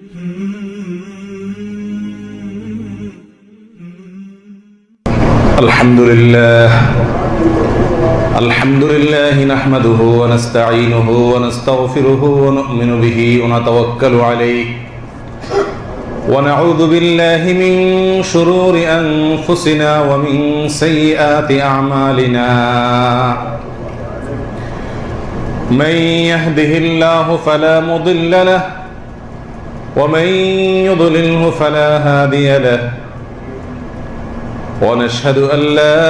আলহামদুলিল্লাহ নাহমাদুহু ওয়া নাস্তাঈনুহু ওয়া নাস্তাগফিরুহু ওয়া নু'মিনু বিহি ওয়া নাতাওয়াক্কালু আলাইহি ওয়া নাউযু বিল্লাহি মিন শুরুরি আনফুসিনা ওয়া মিন সাইয়্যাতি আ'মালিনা মান ইয়াহদিহিল্লাহু ফালা মুদিল্লা লাহু ওয়া মান ইউদ্লিলহু ফালা হাদিয়া লাহু ونشهد أن لا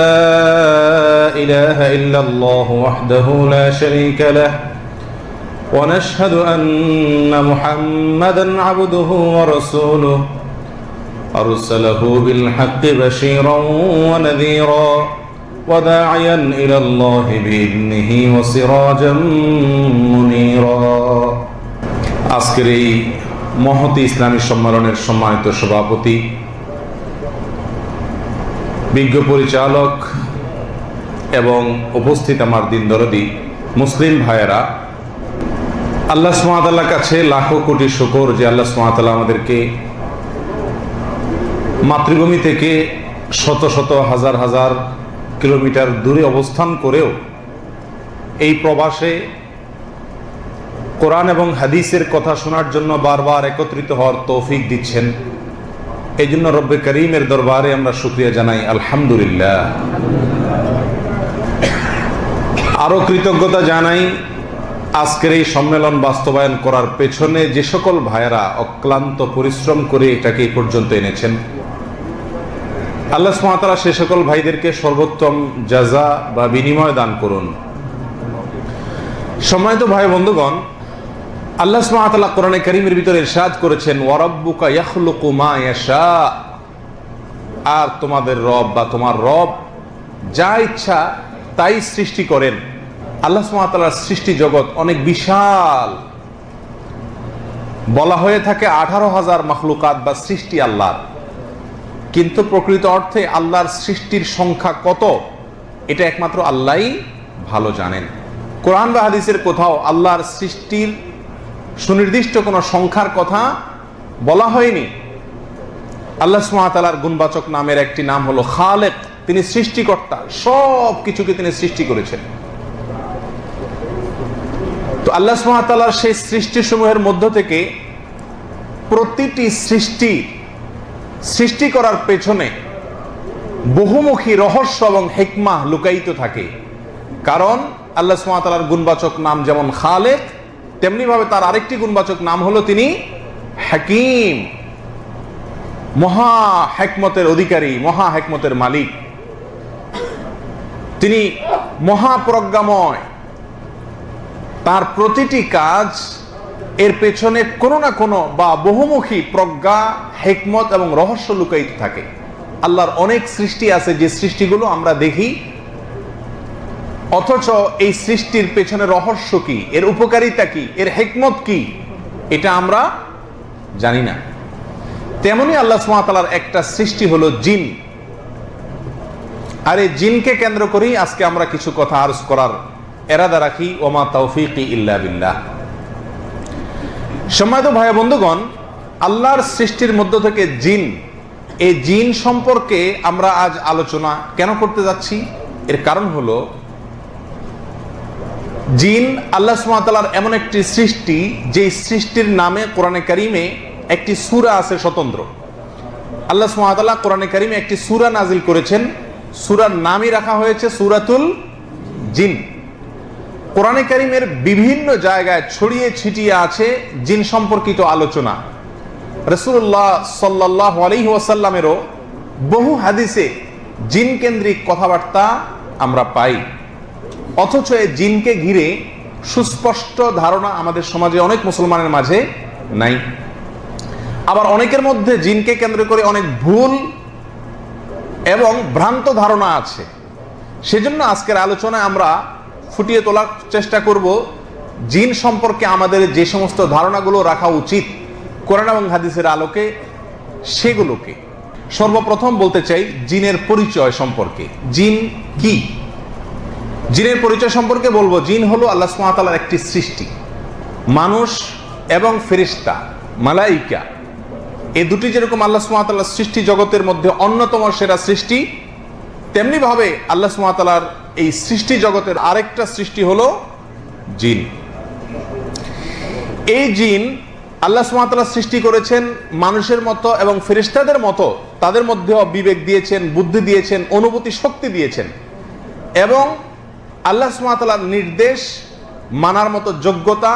إله إلا الله وحده لا شريك له ونشهد أن محمدا عبده ورسوله أرسله بالحق بشيرا ونذيرا وداعيا إلى الله بإذنه وسراجا منيرا আজকের এই মহতি ইসলামী সম্মেলনের সম্মানিত সভাপতি, বিজ্ঞ পরিচালক এবং উপস্থিত আমার দিন দরদি মুসলিম ভাইয়েরা, আল্লাহ সুবহানাহু ওয়া তাআলার কাছে লাখো কোটি শুকর যে আল্লাহ সুবহানাহু ওয়া তাআলা আমাদেরকে মাতৃভূমি থেকে শত শত হাজার হাজার কিলোমিটার দূরে অবস্থান করেও এই প্রবাসে কোরআন এবং হাদিসের কথা শোনার জন্য বারবার একত্রিত হওয়ার তৌফিক দিচ্ছেন। এই জন্য রব্বে করিমের দরবারে আমরা শুকরিয়া জানাই, আলহামদুলিল্লাহ। আরো কৃতজ্ঞতা জানাই আজকের এই সম্মেলন বাস্তবায়ন করার পেছনে যে সকল ভাইয়েরা অক্লান্ত পরিশ্রম করে এটাকে এই পর্যন্ত এনেছেন। আল্লাহ সুবহানাহু ওয়া তাআলা সে সকল ভাইদেরকে সর্বোত্তম জাযা বা বিনিময় দান করুন। সম্মানিত ভাই বন্ধুগণ, আল্লাহ সুবহানাহু ওয়া তাআলা কোরআনে কারীমের ভিতরে ইরশাদ করেছেন, ওয়া রাব্বুকা ইয়াখলুকু মা ইয়াশা, আর তোমাদের রব বা তোমার রব যা ইচ্ছা তাই সৃষ্টি করেন। আল্লাহ সুবহানাহু ওয়া তাআলার সৃষ্টি জগৎ অনেক বিশাল, বলা হয়ে থাকে 18,000 মাখলুকাত বা সৃষ্টি আল্লাহর, কিন্তু প্রকৃত অর্থে আল্লাহর সৃষ্টির সংখ্যা কত এটা একমাত্র আল্লাহই ভালো জানেন। কোরআন বা হাদিসের কোথাও আল্লাহর সৃষ্টির সুনির্দিষ্ট কোন সংখ্যার কথা বলা হয়নি। আল্লাহ সুবহানাহু ওয়া তাআলার গুণবাচক নামের একটি নাম হলো খালেক, তিনি সৃষ্টিকর্তা, সব কিছুকে তিনি সৃষ্টি করেছেন। তো আল্লাহ সুবহানাহু ওয়া তাআলার সেই সৃষ্টি সমূহের মধ্য থেকে প্রতিটি সৃষ্টি করার পেছনে বহুমুখী রহস্য এবং হিকমাহ লুকায়িত থাকে। কারণ আল্লাহ সুবহানাহু ওয়া তাআলার গুণবাচক নাম যেমন খালেক, তেমনি ভাবে তার আরেকটি গুণবাচক নাম হলো তিনি হাকিম, মহা হিকমতের অধিকারী, মহা হিকমতের মালিক। তিনি মহাপ্রজ্ঞাময়, তার প্রতিটি কাজ এর পেছনে কোনো না কোনো বা বহুমুখী প্রজ্ঞা, হিকমত এবং রহস্য লুকায়িত থাকে। আল্লাহর অনেক সৃষ্টি আছে যে সৃষ্টিগুলো আমরা দেখি, অথচ এই সৃষ্টির পেছনে রহস্য কি, এর উপকারিতা কি, এর হিকমত কি, এটা আমরা জানি না। তেমনি আল্লাহ সুবহানাহু ওয়া তাআলার একটা সৃষ্টি হলো জিন, আর এই জিনকে কেন্দ্র করেই আজকে আমরা কিছু কথা আরজ করার ইরাদা রাখি। ওমা তাওফীকি ইল্লা বিল্লাহ। সম্মানিত ভাই বন্ধুগণ, আল্লাহর সৃষ্টির মধ্য থেকে জিন, এই জিন সম্পর্কে আমরা আজ আলোচনা কেন করতে যাচ্ছি, এর কারণ হলো জিন আল্লাহ সুবহানাহু ওয়া তাআলার এমন একটি সৃষ্টি যে সৃষ্টির নামে কোরআনে কারীমে একটি সূরা আছে স্বতন্ত্র। আল্লাহ সুবহানাহু ওয়া তাআলা কোরআনে কারীমে একটি সূরা নাজিল করেছেন, সূরার নামই রাখা হয়েছে সূরাতুল জিন। কোরআনে কারীমের বিভিন্ন জায়গায় ছড়িয়ে ছিটিয়ে আছে জিন সম্পর্কিত আলোচনা। রাসূলুল্লাহ সাল্লাল্লাহু আলাইহি ওয়াসাল্লামেরও বহু হাদিসে জিন কেন্দ্রিক কথাবার্তা আমরা পাই। অথচ এই জিনকে ঘিরে সুস্পষ্ট ধারণা আমাদের সমাজে অনেক মুসলমানের মাঝে নাই। আবার অনেকের মধ্যে জিনকে কেন্দ্র করে অনেক ভুল এবং ভ্রান্ত ধারণা আছে। সেজন্য আজকের আলোচনায় আমরা ফুটিয়ে তোলার চেষ্টা করব জিন সম্পর্কে আমাদের যে সমস্ত ধারণাগুলো রাখা উচিত কোরআন এবং হাদিসের আলোকে, সেগুলোকে। সর্বপ্রথম বলতে চাই জিনের পরিচয় সম্পর্কে। জিন কি? জিনের পরিচয় সম্পর্কে বলবো, জিন হলো আল্লাহ সুবহানাহু ওয়া তাআলার একটি সৃষ্টি। মানুষ এবং ফেরেশতা মালাইকা, এই দুটি যেরকম আল্লাহ সুবহানাহু ওয়া তাআলার সৃষ্টি জগতের মধ্যে অন্যতম সেরা সৃষ্টি, তেমনি ভাবে আল্লাহ সুবহানাহু ওয়া তাআলার এই সৃষ্টি জগতের আরেকটা সৃষ্টি হলো জিন। এই জিন আল্লাহ সুবহানাহু ওয়া তাআলা সৃষ্টি করেছেন মানুষের মতো এবং ফেরেশতাদের মতো, তাদের মধ্যেও বিবেক দিয়েছেন, বুদ্ধি দিয়েছেন, অনুভূতি শক্তি দিয়েছেন, এবং আল্লাহ সুবহানাহু ওয়া তাআলার নির্দেশ মানার মতো যোগ্যতা,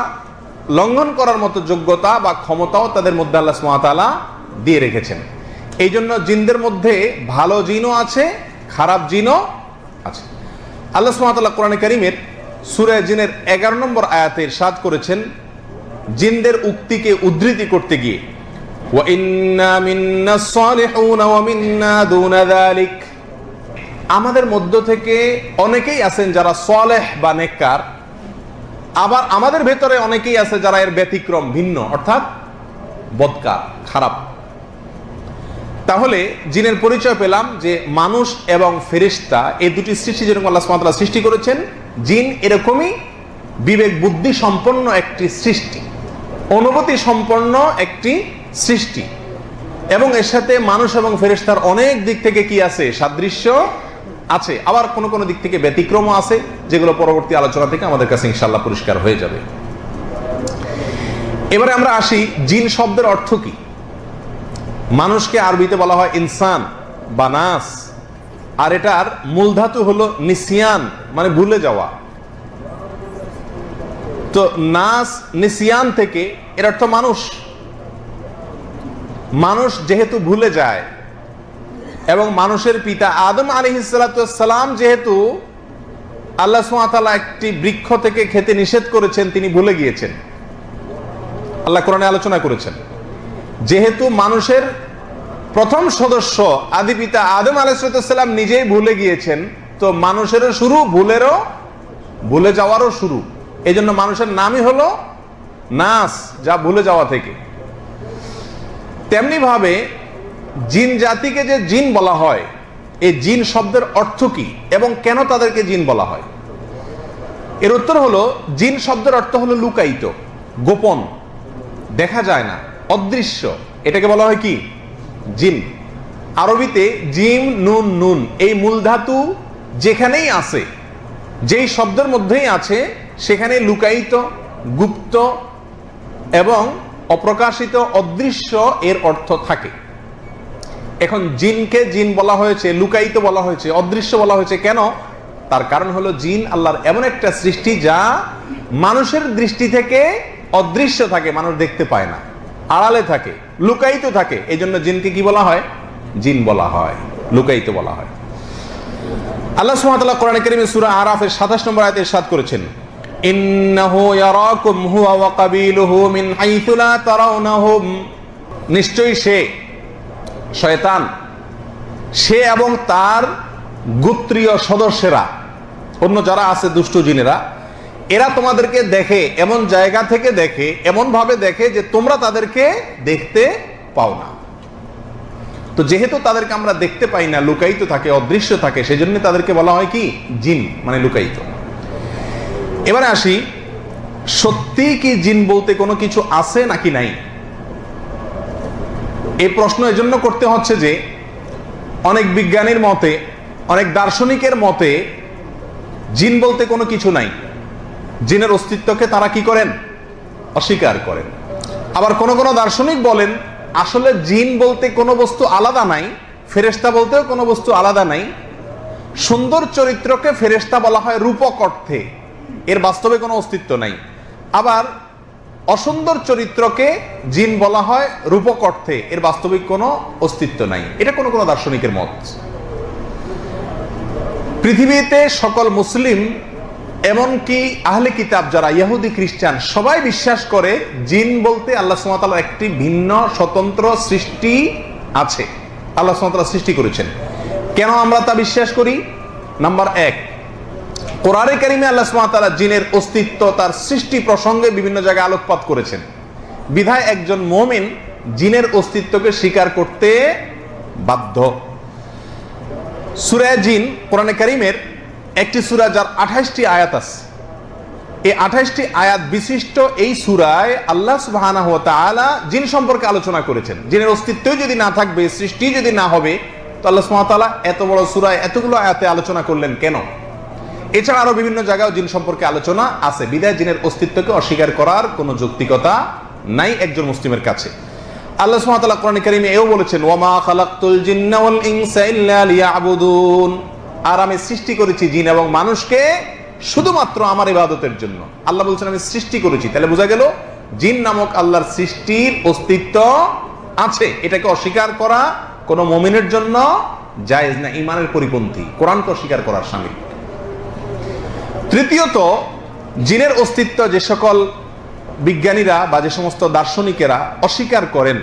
লঙ্ঘন করার মতো যোগ্যতা বা ক্ষমতাও তাদের মধ্যে আল্লাহ সুবহানাহু ওয়া তাআলা দিয়ে রেখেছেন। এই জন্য জিনদের মধ্যে ভালো জিনও আছে, খারাপ জিনও আছে। আল্লাহ সুবহানাহু ওয়া তাআলা কোরআনে কারীমের সূরা জিনের 11 নম্বর আয়াতে ইরশাদ করেছেন জিনদের উক্তিকে উদ্ধৃতি করতে গিয়ে, ওয়া ইন্না মিন্নাস সালিহুনা ওয়া মিন্না দুনা যালিক, আমাদের মধ্য থেকে অনেকেই আছেন যারা সালেহ বা নেককার, আবার আমাদের ভেতরে অনেকেই আছে যারা এর ব্যতিক্রম, ভিন্ন, অর্থাৎ বদকার, খারাপ। তাহলে জিনের পরিচয় পেলাম যে মানুষ এবং ফেরেশতা এই দুটি সৃষ্টি যেরকম আল্লাহ সুবহানাহু ওয়া তাআলা সৃষ্টি করেছেন, জিন এরকমই বিবেক বুদ্ধি সম্পন্ন একটি সৃষ্টি, অনুভূতি সম্পন্ন একটি সৃষ্টি, এবং এর সাথে মানুষ এবং ফেরেশতার অনেক দিক থেকে কি আছে, সাদৃশ্য আছে, আবার কোনো কোনো দিক থেকে ব্যতিক্রমও আছে, যেগুলো পরবর্তী আলোচনা থেকে আমাদের কাছে ইনশাআল্লাহ পরিষ্কার হয়ে যাবে। এবারে আমরা আসি জিন শব্দের অর্থ কি। মানুষকে আরবিতে বলা হয় ইনসান বা নাস, আর এটার মূল ধাতু হলো নিসিয়ান, মানে ভুলে যাওয়া। তো নাস, নিসিয়ান থেকে এর অর্থ মানুষ। মানুষ যেহেতু ভুলে যায়, এবং মানুষের পিতা আদম আলাইহিস সালাতু ওয়াস সালাম যেহেতু আল্লাহ সুবহানাহু ওয়া তাআলা একটি বৃক্ষ থেকে খেতে নিষেধ করেছেন, তিনি ভুলে গিয়েছেন। আল্লাহ কোরআনে আলোচনা করেছেন যেহেতু মানুষের প্রথম সদস্য আদি পিতা আদম আলাইহিস সালাম নিজেই ভুলে গিয়েছেন, তো মানুষেরও শুরু, ভুলেরও, ভুলে যাওয়ারও শুরু। এই জন্য মানুষের নামই হলো নাস, যা ভুলে যাওয়া থেকে। তেমনি ভাবে জিন জাতিকে যে জিন বলা হয়, এই জিন শব্দের অর্থ কি এবং কেন তাদেরকে জিন বলা হয়, এর উত্তর হলো জিন শব্দের অর্থ হলো লুকায়িত, গোপন, দেখা যায় না, অদৃশ্য, এটাকে বলা হয় কি, জিন। আরবিতে জিম নুন নুন এই মূল ধাতু যেখানেই আছে, যেই শব্দের মধ্যেই আছে, সেখানে লুকায়িত, গুপ্ত এবং অপ্রকাশিত, অদৃশ্য এর অর্থ থাকে। এখন জিনকে জিন বলা হয়েছে, লুকায়িত বলা হয়েছে, অদৃশ্য বলা হয়েছে কেন? তার কারণ হলো জিন আল্লাহর এমন একটা সৃষ্টি যা মানুষের দৃষ্টি থেকে অদৃশ্য থাকে, মানুষ দেখতে পায় না, আড়ালে থাকে, লুকায়িত থাকে। এই জন্য জিনকে কি বলা হয়, জিন বলা হয়, লুকায়িত বলা হয়। আল্লাহ সুবহানাহু ওয়া তাআলা কোরআনে কারীমে সূরা আরাফের 27 নম্বর আয়াতে ইরশাদ করেছেন, ইন্নাহু ইয়ারাকুম হুয়া ওয়া কাবিলুহু মিন হাইথু লা তারাউনাহুম, নিশ্চয়ই সে, শয়তান, সে এবং তার গোত্রীয় সদস্যরা, অন্য যারা আছে দুষ্ট জিনেরা, এরা তোমাদেরকে দেখে, এমন জায়গা থেকে দেখে, এমন ভাবে দেখে যে তোমরা তাদেরকে দেখতে পাও না। তো যেহেতু তাদেরকে আমরা দেখতে পাই না, লুকায়িত থাকে, অদৃশ্য থাকে, সেজন্য তাদেরকে বলা হয় কি, জিন, মানে লুকায়িত। এবারে আসি, সত্যি কি জিন বলতে কোনো কিছু আছে নাকি নাই? এই প্রশ্ন এজন্য করতে হচ্ছে যে অনেক বিজ্ঞানীর মতে, অনেক দার্শনিকের মতে জিন বলতে কোনো কিছু নাই, জিনের অস্তিত্বকে তারা কি করেন, অস্বীকার করেন। আবার কোন কোন দার্শনিক বলেন আসলে জিন বলতে কোনো বস্তু আলাদা নাই, ফেরেশতা বলতেও কোনো বস্তু আলাদা নাই। সুন্দর চরিত্রকে ফেরেশতা বলা হয় রূপক অর্থে, এর বাস্তবে কোনো অস্তিত্ব নাই। আবার অসুন্দর চরিত্রকে জিন বলা হয় রূপক অর্থে, এর বাস্তবিক কোনো অস্তিত্ব নাই। এটা কোন কোন দার্শনিকের মত। পৃথিবীতে সকল মুসলিম, এমনকি আহলে কিতাব যারা ইহুদি খ্রিস্টান, সবাই বিশ্বাস করে জিন বলতে আল্লাহ সুবহানাহু ওয়া তাআলার একটি ভিন্ন স্বতন্ত্র সৃষ্টি আছে, আল্লাহ সুবহানাহু ওয়া তাআলা সৃষ্টি করেছেন। কেন আমরা তা বিশ্বাস করি? নাম্বার 1, কোরআনে কারীমে আল্লাহ সুবহানাহু ওয়া তাআলা জিনের অস্তিত্ব, তার সৃষ্টি প্রসঙ্গে বিভিন্ন জায়গায় আলোকপাত করেছেন। বিধায় একজন মুমিন জিনের অস্তিত্বকে স্বীকার করতে বাধ্য। সূরা জিন কোরআনে কারীমের একটি সূরা যার 28টি আয়াত আছে। এই 28টি আয়াত বিশিষ্ট এই সূরায় আল্লাহ সুবহানাহু ওয়া তাআলা জিন সম্পর্কে আলোচনা করেছেন। জিনের অস্তিত্ব যদি না থাকবে, সৃষ্টি যদি না হবে, তো আল্লাহ সুবহানাহু ওয়া তাআলা এত বড় সূরায় এতগুলো আয়াতে আলোচনা করলেন কেন? এছাড়া আরো বিভিন্ন জায়গায় জিন সম্পর্কে আলোচনা আছে, বিদায় জিনের অস্তিত্বকে অস্বীকার করার কোনো যৌক্তিকতা নাই একজন মুসলিমের কাছে। আল্লাহ সুবহানাহু ওয়া তাআলা কোরআনে কারীমে এও বলেছেন, ওয়ামা খালাকতুল জিন্না ওয়াল ইনসা ইল্লা লিয়াবুদুন, আর আমি সৃষ্টি করেছি জিন এবং মানুষকে শুধুমাত্র আমার ইবাদতের জন্য। আল্লাহ বলছেন আমি সৃষ্টি করেছি, তাহলে বোঝা গেল জিন নামক আল্লাহর সৃষ্টির অস্তিত্ব আছে। এটাকে অস্বীকার করা কোন মুমিনের জন্য জায়েজ না, ঈমানের পরিপন্থী, কোরআনকে অস্বীকার করার শামিল। তৃতীয়ত, জিনের অস্তিত্ব যে সকল বিজ্ঞানীরা বা যে সমস্ত দার্শনিকেরা অস্বীকার করেন,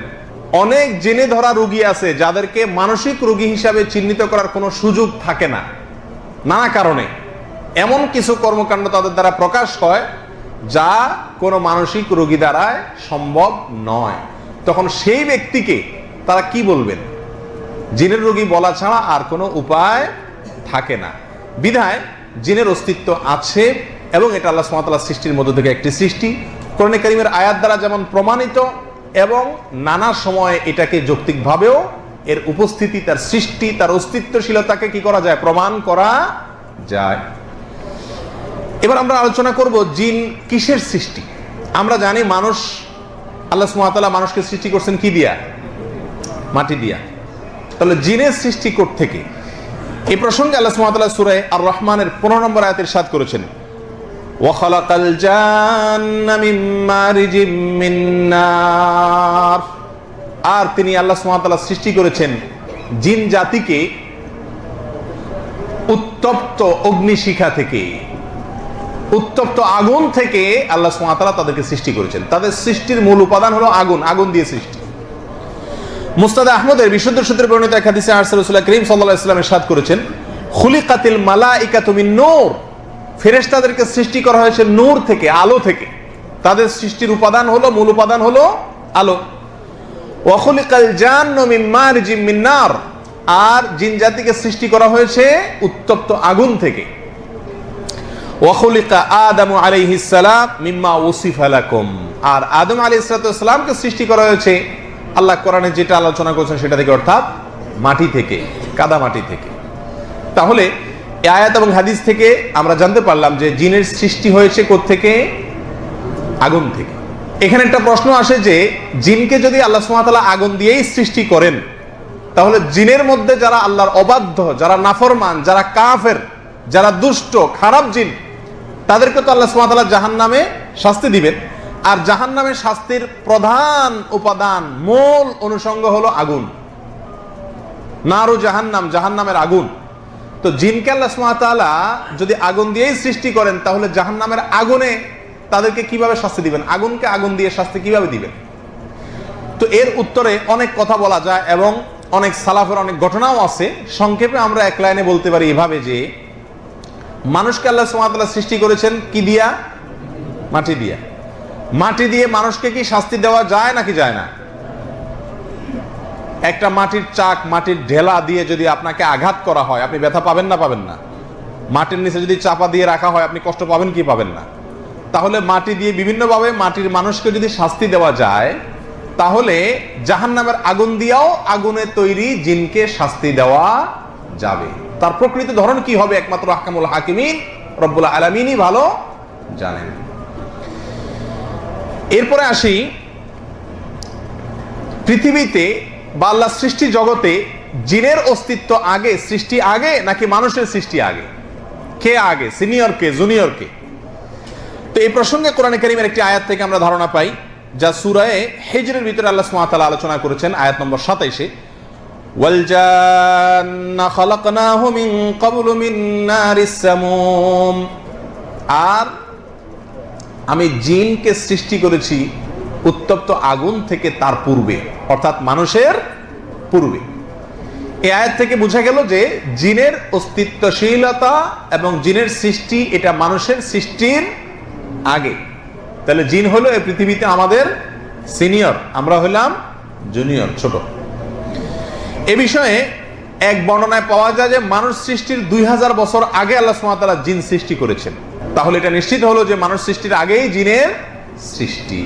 অনেক জেনে ধরা রোগী আছে যাদেরকে মানসিক রোগী হিসাবে চিহ্নিত করার কোনো সুযোগ থাকে না, নানা কারণে এমন কিছু কর্মকাণ্ড তাদের দ্বারা প্রকাশ হয় যা কোনো মানসিক রোগী দ্বারায় সম্ভব নয়। তখন সেই ব্যক্তিকে তারা কি বলবেন? জিনের রোগী বলা ছাড়া আর কোনো উপায় থাকে না। বিধায় জিনের অস্তিত্ব আছে এবং এটা আল্লাহ সুবহানাহু ওয়া তাআলার সৃষ্টির মধ্য থেকে একটি সৃষ্টি। কোরআনে কারীমের আয়াত দ্বারা যেমন প্রমাণিত এবং নানা সময় এটাকে যৌক্তিকভাবেও এর উপস্থিতি, তার সৃষ্টি, তার অস্তিত্বশীলতাকে কি করা যায়? প্রমাণ করা যায়। এবার আমরা আলোচনা করব জিন কিসের সৃষ্টি। আমরা জানি মানুষ, আল্লাহ সুবহানাহু ওয়া তাআলা মানুষকে সৃষ্টি করছেন কি দিয়া? মাটি দিয়া। তাহলে জিনের সৃষ্টি থেকে এই প্রসঙ্গে আল্লাহ সুবহানাহু ওয়া তাআলা সূরা আর রহমানের 15 নম্বর আয়াতে ইরশাদ করেছেন, ওয়া খালাকাল জান্না মিন মারিজিম মিন নার, আর তিনি আল্লাহ সুবহানাহু ওয়া তাআলা সৃষ্টি করেছেন জিন জাতিকে উত্তপ্ত অগ্নিশিখা থেকে, উত্তপ্ত আগুন থেকে আল্লাহ সুবহানাহু ওয়া তাআলা তাদেরকে সৃষ্টি করেছেন। তাদের সৃষ্টির মূল উপাদান হলো আগুন, আগুন দিয়ে সৃষ্টি। মুসনাদ আহমদের বিশুদ্ধ সূত্রে বর্ণিত এক হাদিসে রাসূলুল্লাহ করিম সাল্লাল্লাহু আলাইহি ওয়াসাল্লাম ইরশাদ করেছেন, খুলিকাতিল মালাইকাতু মিন নূর, ফেরেশতাদেরকে সৃষ্টি করা হয়েছে নূর থেকে, আলো থেকে। তাদের সৃষ্টির উপাদান হলো, মূল উপাদান হলো আলো। ওয়া খুলিকাল জান্নু মিন মারিজিম মিন নার, আর জিন জাতিকে সৃষ্টি করা হয়েছে উত্তপ্ত আগুন থেকে। ওয়া খুলিকা আদামু আলাইহিস সালাম মিম্মা উসিফা লাকুম, আর আদম আলাইহিস সালামকে সৃষ্টি করা হয়েছে আল্লাহ কোরআনে যেটা আলোচনা করেছেন সেটা থেকে, অর্থাৎ মাটি থেকে, কাদা মাটি থেকে। তাহলে এই আয়াত এবং হাদিস থেকে আমরা জানতে পারলাম যে জিনের সৃষ্টি হয়েছে কোত্থেকে? আগুন থেকে। এখানে একটা প্রশ্ন আসে যে জিনকে যদি আল্লাহ সুবহানাহু ওয়া তাআলা আগুন দিয়েই সৃষ্টি করেন, তাহলে জিনের মধ্যে যারা আল্লাহর অবাধ্য, যারা নাফরমান, যারা কাফের, যারা দুষ্ট খারাপ জিন, তাদেরকে তো আল্লাহ সুবহানাহু ওয়া তাআলা জাহান্নামে শাস্তি দিবেন। আর জাহান্নামের শাস্তির প্রধান উপাদান, মূল অনুষঙ্গ হলো আগুন, নারু জাহান্নাম, জাহান্নামের আগুন। তো জিনকে আল্লাহ সুবহানাহু ওয়া তাআলা যদি আগুন দিয়েই সৃষ্টি করেন, তাহলে জাহান্নামের আগুনে তাদেরকে কিভাবে শাস্তি দিবেন? আগুনকে আগুন দিয়ে শাস্তি কিভাবে দিবেন? তো এর উত্তরে অনেক কথা বলা যায় এবং অনেক সালাফের অনেক ঘটনাও আছে। সংক্ষেপে আমরা এক লাইনে বলতে পারি এভাবে যে মানুষকে আল্লাহ সুবহানাহু ওয়া তাআলা সৃষ্টি করেছেন কি দিয়া? মাটি দিয়া। মাটি দিয়ে মানুষকে কি শাস্তি দেওয়া যায় নাকি যায় না? একটা মাটির চাক, মাটির ঢেলা দিয়ে যদি আপনাকে আঘাত করা হয়, আপনি ব্যথা পাবেন না পাবেন না? মাটির নিচে যদি চাপা দিয়ে রাখা হয়, আপনি কষ্ট পাবেন কি পাবেন না? তাহলে মাটি দিয়ে বিভিন্নভাবে মাটির মানুষকে যদি শাস্তি দেওয়া যায়, তাহলে জাহান্নামের আগুন দিয়েও আগুনে তৈরি জিনকে শাস্তি দেওয়া যাবে। তার প্রকৃত ধরন কি হবে একমাত্র আহকামুল হাকিমিন রব্বুল আলামিনই ভালো জানেন। এরপরে আসি, পৃথিবীতে বা আল্লাহ সৃষ্টি জগতে জিনের অস্তিত্ব আগে, সৃষ্টি আগে নাকি মানুষের সৃষ্টি আগে? কে আগে, সিনিয়র কে, জুনিয়র কে? তো এই প্রসঙ্গে কোরআনে কারীমের একটি আয়াত থেকে আমরা ধারণা পাই, যা সূরা হিজরের ভিতরে আল্লাহ সুবহানাহু ওয়া তাআলা আলোচনা করেছেন, আয়াত নম্বর 27-এ, ওয়াল জান্না খালাকনাহু মিন ক্বাবলু মিন নারিস সামুম, আর আমি জিনকে সৃষ্টি করেছি উত্তপ্ত আগুন থেকে, তার পূর্বে, অর্থাৎ মানুষের পূর্বে। এই আয়াত থেকে বোঝা গেল যে জিনের অস্তিত্বশীলতা এবং জিনের সৃষ্টি এটা মানুষের সৃষ্টির আগে। তাহলে জিন হলো এই পৃথিবীতে আমাদের সিনিয়র, আমরা হলাম জুনিয়র, ছোট। এ বিষয়ে এক বর্ণনায় পাওয়া যায় যে মানুষ সৃষ্টির 2000 বছর আগে আল্লাহ সুবহানাহু ওয়া তাআলা জিন সৃষ্টি করেছেন। তাহলে এটা নিশ্চিত হলো যে মানুষ সৃষ্টির আগেই জিনের সৃষ্টি।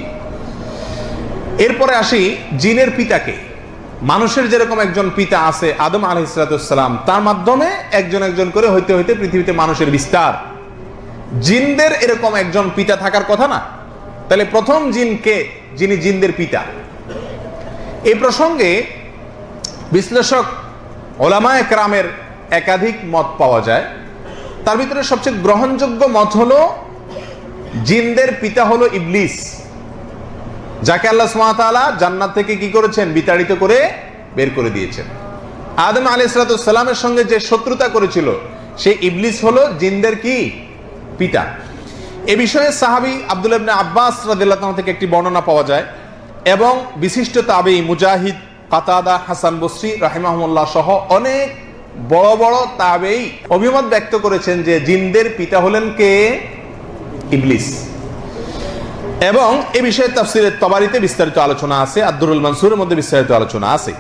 এরপরে আসি জিনের পিতাকে। মানুষের যেরকম একজন পিতা আছে আদম আলাইহিস সালাম, তার মাধ্যমে একজন একজন করে হইতে হইতে পৃথিবীতে মানুষের বিস্তার। জিনদের এরকম একজন পিতা থাকার কথা না? তাহলে প্রথম জিন কে, যিনি জিনদের পিতা? এই প্রসঙ্গে বিশ্লেষক ওলামায়ে কেরামের একাধিক মত পাওয়া যায়। তার ভিতরে সবচেয়ে গ্রহণযোগ্য মত হলো জিনদের পিতা হলো ইবলিস, যাকে আল্লাহ সুবহানাহু ওয়া তাআলা জান্নাত থেকে কি করেছেন? বিতাড়িত করে বের করে দিয়েছেন। আদম আলাইহিস সালামের সঙ্গে যে শত্রুতা করেছিল সেই ইবলিস হলো জিনদের কি পিতা। এ বিষয়ে সাহাবী আব্দুল্লাহ ইবনে আব্বাস রাদিয়াল্লাহু তাআলা থেকে একটি বর্ণনা পাওয়া যায় এবং বিশিষ্ট তাবেঈ মুজাহিদ, কাতাদা, হাসান বসরি রাহিমাহুমুল্লাহ সহ অনেক বড় বড় তাবেঈ অভিমত ব্যক্ত করেছেন যে জিনদের পিতা হলেন কে? ইবলিস। এবং এই বিষয়ে তাফসীরে তাবারিতে বিস্তারিত আলোচনা আছে, আদ-দুরুল মানসুরের মধ্যে বিস্তারিত আলোচনা আছে।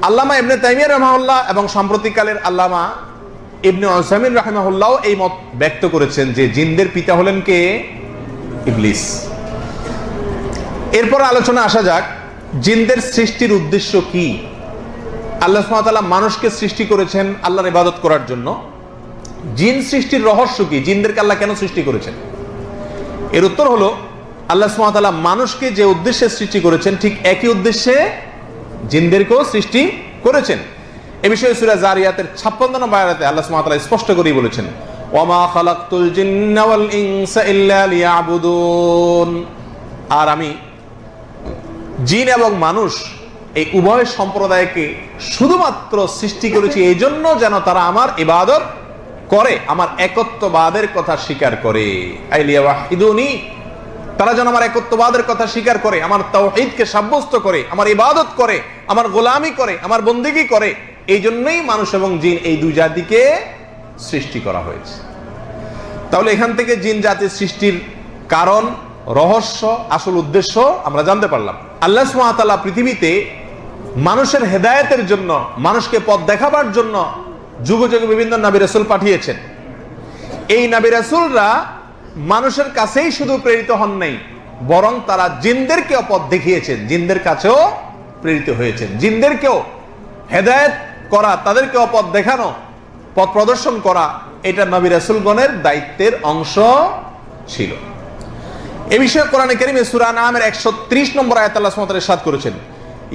আল্লামা ইবনে তাইমিয়া রাহিমাহুল্লাহ এবং সাম্প্রতিককালের আল্লামা ইবনে উসাইমিন রাহিমাহুল্লাহ এই মত ব্যক্ত করেছেন যে জিনদের পিতা হলেন কে? ইবলিস। এরপর আলোচনা আসা যাক জিনদের সৃষ্টির উদ্দেশ্য কি। আল্লাহ সুবহানাহু ওয়া তাআলা মানুষকে সৃষ্টি করেছেন আল্লাহর ইবাদত করার জন্য। জিন সৃষ্টির রহস্য কি? জিনদেরকে আল্লাহ কেন সৃষ্টি করেছেন? এর উত্তর হলো আল্লাহ সুবহানাহু ওয়া তাআলা মানুষকে যে উদ্দেশ্যে সৃষ্টি করেছেন ঠিক একই উদ্দেশ্যে জিনদেরকেও সৃষ্টি করেছেন। এই বিষয়ে সূরা জারিয়াতের 56 নম্বর আয়াতে আল্লাহ সুবহানাহু ওয়া তাআলা স্পষ্ট করেই বলেছেন, ওয়ামা খালাকতুল জিন্না ওয়াল ইনসা ইল্লা লিয়াবুদুন। আর আমি জিন এবং মানুষ এই উভয় সম্প্রদায়কে শুধুমাত্র সৃষ্টি করেছি এই জন্য যেন তারা আমার ইবাদত করে, আমার একত্ববাদের কথা স্বীকার করে। আইলিয়াওয়াহিদুনি, তারা যেন আমার একত্ববাদের কথা স্বীকার করে, আমার তাওহীদকে সাব্যস্ত করে, আমার ইবাদত করে, আমার গোলামি করে, আমার বন্দেগী করে। এই জন্যই মানুষ এবং জিন এই দুই জাতিকে সৃষ্টি করা হয়েছে। তাহলে এখান থেকে জিন জাতির সৃষ্টির কারণ, রহস্য, আসল উদ্দেশ্য আমরা জানতে পারলাম। আল্লাহ সুবহানাহু ওয়া তাআলা পৃথিবীতে মানুষের হেদায়েতের জন্য, মানুষকে পথ দেখাবার জন্য যুগে যুগে বিভিন্ন নবী রাসূল পাঠিয়েছেন। এই নবী রাসূলরা মানুষের কাছেই শুধু প্রেরিত হন নাই, বরং তারা জিনদেরকেও পথ দেখিয়েছেন, জিনদের কাছেও প্রেরিত হয়েছেন। জিনদেরকেও হেদায়েত করা, তাদেরকেও পথ দেখানো, পথ প্রদর্শন করা, এটা নবী রাসূলগণের দায়িত্বের অংশ ছিল। এই বিষয়ে কোরআনে কারীমে সূরা আনআমের 130 নম্বর আয়াতে আল্লাহ সুবহানাহু ওয়া তাআলা ইরশাদ করেছেন,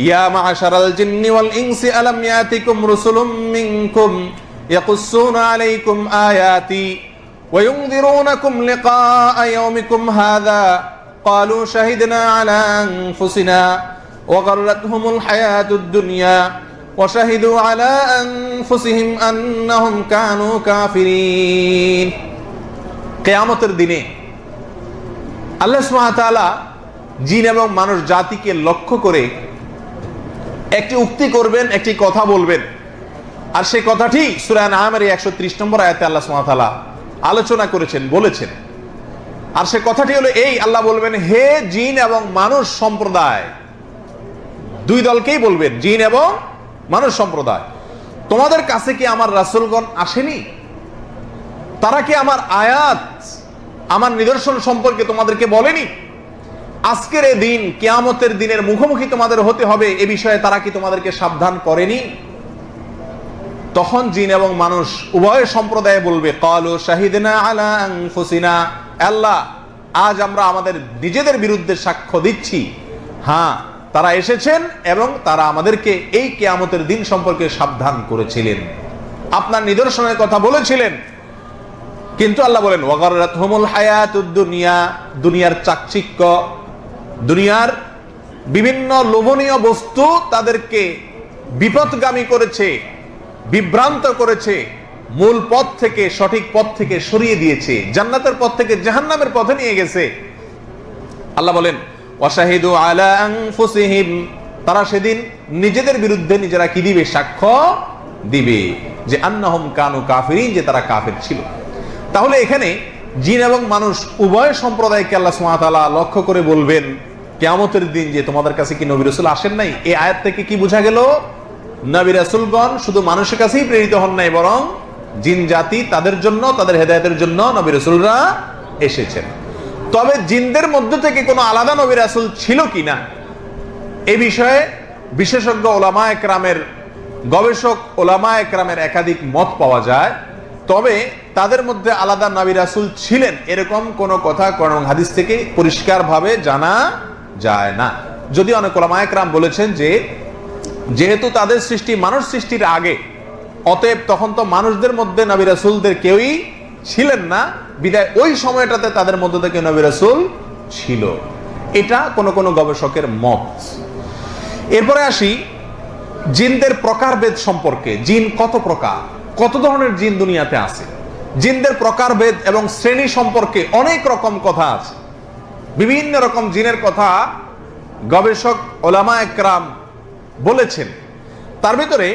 ইয়া মা'শারাল জিন্নি ওয়াল ইনসি আলাম ইয়াতিকুম রুসুলুম মিনকুম ইয়াকুসসুনা আলাইকুম আয়াতি ওয়া ইউনযিরুনাকুম লিকাআ ইয়াওমিকুম হাযা ক্বালু শাহিদনা আলা আনফুসিনা ওয়া গাররাতহুমুল হায়াতুদ দুনিয়া ওয়া শাহিদু আলা আনফুসিহিম আন্নাহুম কানু কাফিরিন। কিয়ামতের দিনে আল্লাহ সুবহানাহু ওয়া তাআলা জিন এবং মানুষ জাতিকে লক্ষ্য করে একটি উক্তি করবেন, একটি কথা বলবেন। আর সেই কথাটি সূরা আনআমের 130 নম্বর আয়াতে আল্লাহ সুবহানাহু ওয়া তাআলা আলোচনা করেছেন, বলেছেন। আর সেই কথাটি হলো এই, আল্লাহ বলবেন, হে জিন এবং মানুষ সম্প্রদায়, দুই দলকেই বলবেন, জিন এবং মানুষ সম্প্রদায়, তোমাদের কাছে কি আমার রাসূলগণ আসেনি? তারা কি আমার আয়াত, আমার নিদর্শন সম্পর্কে তোমাদেরকে বলেনি? আজকের এই দিন, কিয়ামতের দিনের মুখোমুখি তোমাদের হতে হবে, এ বিষয়ে তারা কি তোমাদেরকে সাবধান করেনি? তখন জিন এবং মানুষ উভয় সম্প্রদায় বলবে, ক্বালু শাহিদনা আলা আনফুসিনা, আল্লাহ, আজ আমরা আমাদের নিজেদের বিরুদ্ধে সাক্ষ্য দিচ্ছি, হ্যাঁ তারা এসেছেন এবং তারা আমাদেরকে এই কিয়ামতের দিন সম্পর্কে সাবধান করেছিলেন, আপনার নিদর্শনের কথা বলেছিলেন। কিন্তু আল্লাহ বলেন, ওয়া গাররাতহুমুল হায়াতুদ দুনিয়া, দুনিয়ার চাকচিক্য, দুনিয়ার বিভিন্ন লোভনীয় বস্তু তাদেরকে বিপথগামী করেছে, বিভ্রান্ত করেছে, মূল পথ থেকে, সঠিক পথ থেকে সরিয়ে দিয়েছে, জান্নাতের পথ থেকে জাহান্নামের পথে নিয়ে গেছে। আল্লাহ বলেন, ওয়াশাহিদু আলা আনফুসিহিম, তারা সেদিন নিজেদের বিরুদ্ধে নিজেরা কি দিবে? সাক্ষ্য দিবে যে আন্নাহুম কানু কাফিরিন, যে তারা কাফের ছিল। তাহলে এখানে জিন এবং মানুষ উভয় সম্প্রদায়কে আল্লাহ সুবহানাহু ওয়া তাআলা লক্ষ্য করে বলবেন কিয়ামতের দিন যে তোমাদের কাছে কি নবী রাসূল আসেন নাই? এই আয়াত থেকে কি বোঝা গেল? নবী রাসূলগণ শুধু মানুষের কাছেই প্রেরিত হন নাই, বরং জিন জাতি তাদের জন্য, তাদের হেদায়েতের জন্য নবী রাসূলরা এসেছেন। তবে জিনদের মধ্য থেকে কোনো আলাদা নবী রাসূল ছিল কিনা এই বিষয়ে বিশেষজ্ঞ ওলামা একরামের, গবেষক ওলামা একরামের একাধিক মত পাওয়া যায়। তবে তাদের মধ্যে আলাদা নবী রাসূল ছিলেন এরকম কোনো কথা কোরআন হাদিস থেকে পরিষ্কারভাবে জানা যায় না। যদি অনেক ওলামা একরাম বলেছেন যে যেহেতু তাদের সৃষ্টি মানুষ সৃষ্টির আগে, অতএব তখন তো মানুষদের মধ্যে নবী রাসূলদের কেউই ছিলেন না, বিদায় ওই সময়টাতে তাদের মধ্য থেকে নবী রাসূল ছিল। এটা কোন কোন গবেষকের মত। এরপরে আসি জিনদের প্রকারভেদ সম্পর্কে। জিন কত প্রকার, কত ধরনের জিন দুনিয়াতে আছে, জিনদের প্রকারভেদ এবং শ্রেণী সম্পর্কে অনেক রকম কথা আছে। বিভিন্ন রকম জিনের কথা গবেষক ওলামা একরাম বলেছেন। তার ভিতরে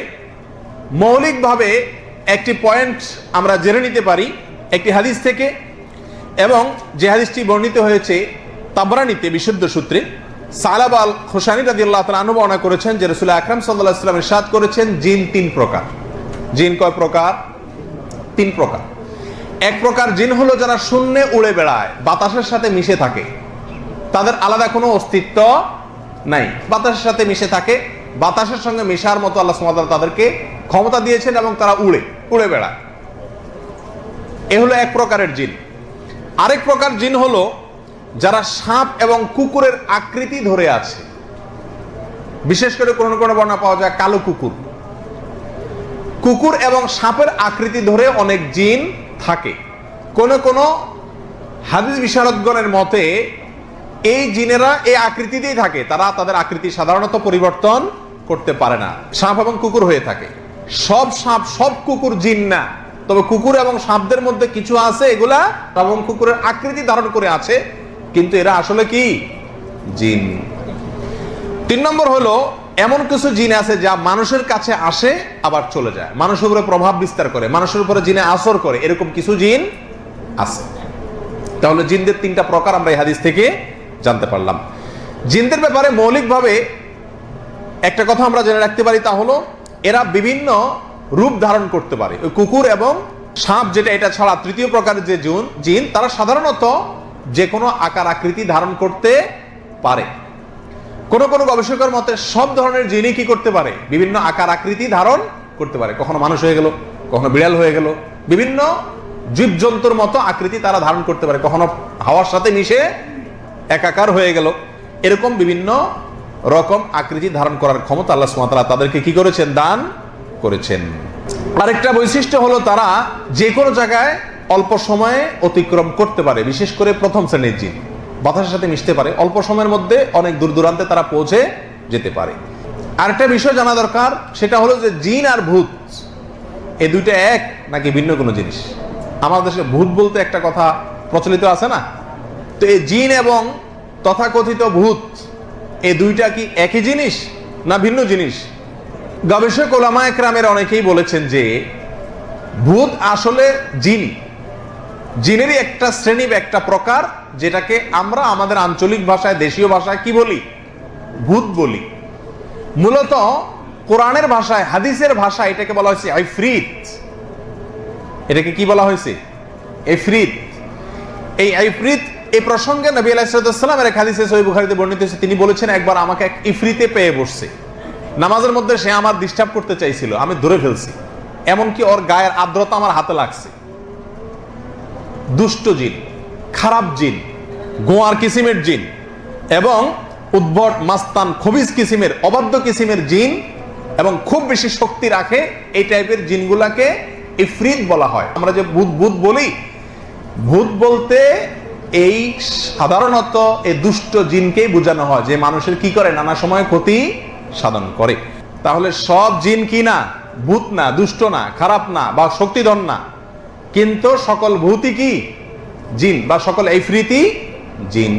মৌলিকভাবে একটি পয়েন্ট আমরা জেনে নিতে পারি একটি হাদিস থেকে, এবং যে হাদিসটি বর্ণিত হয়েছে তাবরানীতে বিশুদ্ধ সূত্রে। সালাব আল খুশানি রাদিয়াল্লাহু তাআলা আনহু বর্ণনা করেছেন যে রাসূল আকরাম সাল্লাল্লাহু আলাইহি ওয়াসাল্লাম ইরশাদ করেছেন জিন তিন প্রকার। জিন কয় প্রকার? তিন প্রকার। এক প্রকার জিন হলো যারা শূন্যে উড়ে বেড়ায়, বাতাসের সাথে মিশে থাকে, তাদের আলাদা কোনো অস্তিত্ব নাই, বাতাসের সাথে মিশে থাকে, বাতাসের সঙ্গে মিশার মতো আল্লাহ সুবহানাহু ওয়া তাআলা তাদেরকে ক্ষমতা দিয়েছেন এবং তারা উড়ে বেড়ায়। এ হলো এক প্রকারের জিন। আরেক প্রকার জিন হলো যারা সাপ এবং কুকুরের আকৃতি ধরে আছে। বিশেষ করে কোন কোন বর্ণনা পাওয়া যায় কালো কুকুর। কুকুর এবং সাপের আকৃতি ধরে অনেক জিন থাকে। কোন কোন হাদিস বিশারদগণের মতে এই জিনেরা এই আকৃতিতেই থাকে, তারা তাদের আকৃতি সাধারণত পরিবর্তন করতে পারে না, সাপ এবং কুকুর হয়ে থাকে। সব সাপ সব কুকুর জিন না, তবে কুকুর এবং সাপদের মধ্যে কিছু আছে এগুলা এবং কুকুরের আকৃতি ধারণ করে আছে, কিন্তু এরা আসলে কি জিন। তিন নম্বর হলো এমন কিছু জিন আছে যা মানুষের কাছে আসে আবার চলে যায়, মানুষের উপরে প্রভাব বিস্তার করে, মানুষের উপরে জিনে আসর করে, এরকম কিছু জিন আছে। তাহলে জিনদের তিনটা প্রকার আমরা এই হাদিস থেকে জানতে পারলাম। জিনদের ব্যাপারে মৌলিকভাবে একটা কথা আমরা জেনে রাখতে পারি, তা হলো এরা বিভিন্ন রূপ ধারণ করতে পারে। ওই কুকুর এবং সাপ যেটা, এটা ছাড়া তৃতীয় প্রকারের যে জিন তারা সাধারণত যে কোনো আকার আকৃতি ধারণ করতে পারে। কোন কোন গবেষকের মতে সব ধরনের জিনই কি করতে পারে? বিভিন্ন আকার আকৃতি ধারণ করতে পারে। কখনো মানুষ হয়ে গেল, কখনো বিড়াল হয়ে গেল, বিভিন্ন জীবজন্তুর মতো আকৃতি তারা ধারণ করতে পারে, কখনো হাওয়ার সাথে মিশে একাকার হয়ে গেল। এরকম বিভিন্ন রকম আকৃতি ধারণ করার ক্ষমতা আল্লাহ সুবহানাহু ওয়া তাআলা তাদেরকে কি করেছেন? দান করেছেন। আরেকটা বৈশিষ্ট্য হলো তারা যে কোনো জায়গায় অল্প সময়ে অতিক্রম করতে পারে। বিশেষ করে প্রথম শ্রেণীর জিন বাতাসের সাথে মিশতে পারে, অল্প সময়ের মধ্যে অনেক দূর দূরান্তে তারা পৌঁছে যেতে পারে। আরেকটা বিষয় জানা দরকার, সেটা হলো যে জিন আর ভূত এই দুইটা এক নাকি ভিন্ন কোনো জিনিস? আমাদের দেশে ভূত বলতে একটা কথা প্রচলিত আছে না, তো এই জিন এবং তথাকথিত ভূত এই দুইটা কি একই জিনিস না ভিন্ন জিনিস? গবেষক ওলামা একরামের অনেকেই বলেছেন যে ভূত আসলে জিন, জিনেরই একটা শ্রেণী, একটা প্রকার, যেটাকে আমরা আমাদের আঞ্চলিক ভাষায়, দেশীয় ভাষায় কি বলি? ভূত বলি। মূলত কোরআনের ভাষায়, হাদিসের ভাষায় এটাকে বলা হয়েছে ইফরিত। এটাকে কি বলা হয়েছে? ইফরিত। এই ইফরিত এই প্রসঙ্গে নবী আলাইহিস সালামের এক হাদিসে সহিহ বুখারীতে বর্ণিত হয়েছে, তিনি বলেছেন একবার আমাকে এক ইফরিতে পেয়ে বসছে নামাজের মধ্যে, সে আমার ডিস্টার্ব করতে চাইছিল, আমি ধরে ফেলছি, এমনকি ওর গায়ের আর্দ্রতা আমার হাতে লাগছে। দুষ্ট জিন, খারাপ জিন, গোয়ার কিসিমের জিন এবং উদ্ভট মাস্তান খবিজ কিসিমের, অবাধ্য কিসিমের জিন এবং খুব বেশি শক্তি রাখে, এই টাইপের জিনগুলাকে ইফরিত বলা হয়। আমরা যে ভূত ভূত বলি, ভূত বলতে এই সাধারণত এই দুষ্ট জিনকেই বোঝানো হয়, যে মানুষের কি করে, নানা সময় ক্ষতি সাধন করে। তাহলে সব জিন কি না? ভূত না, দুষ্ট না, খারাপ না বা শক্তিধর না, কিন্তু সকল ভূতই কি জিন বা সকল ইফরিতি জিন।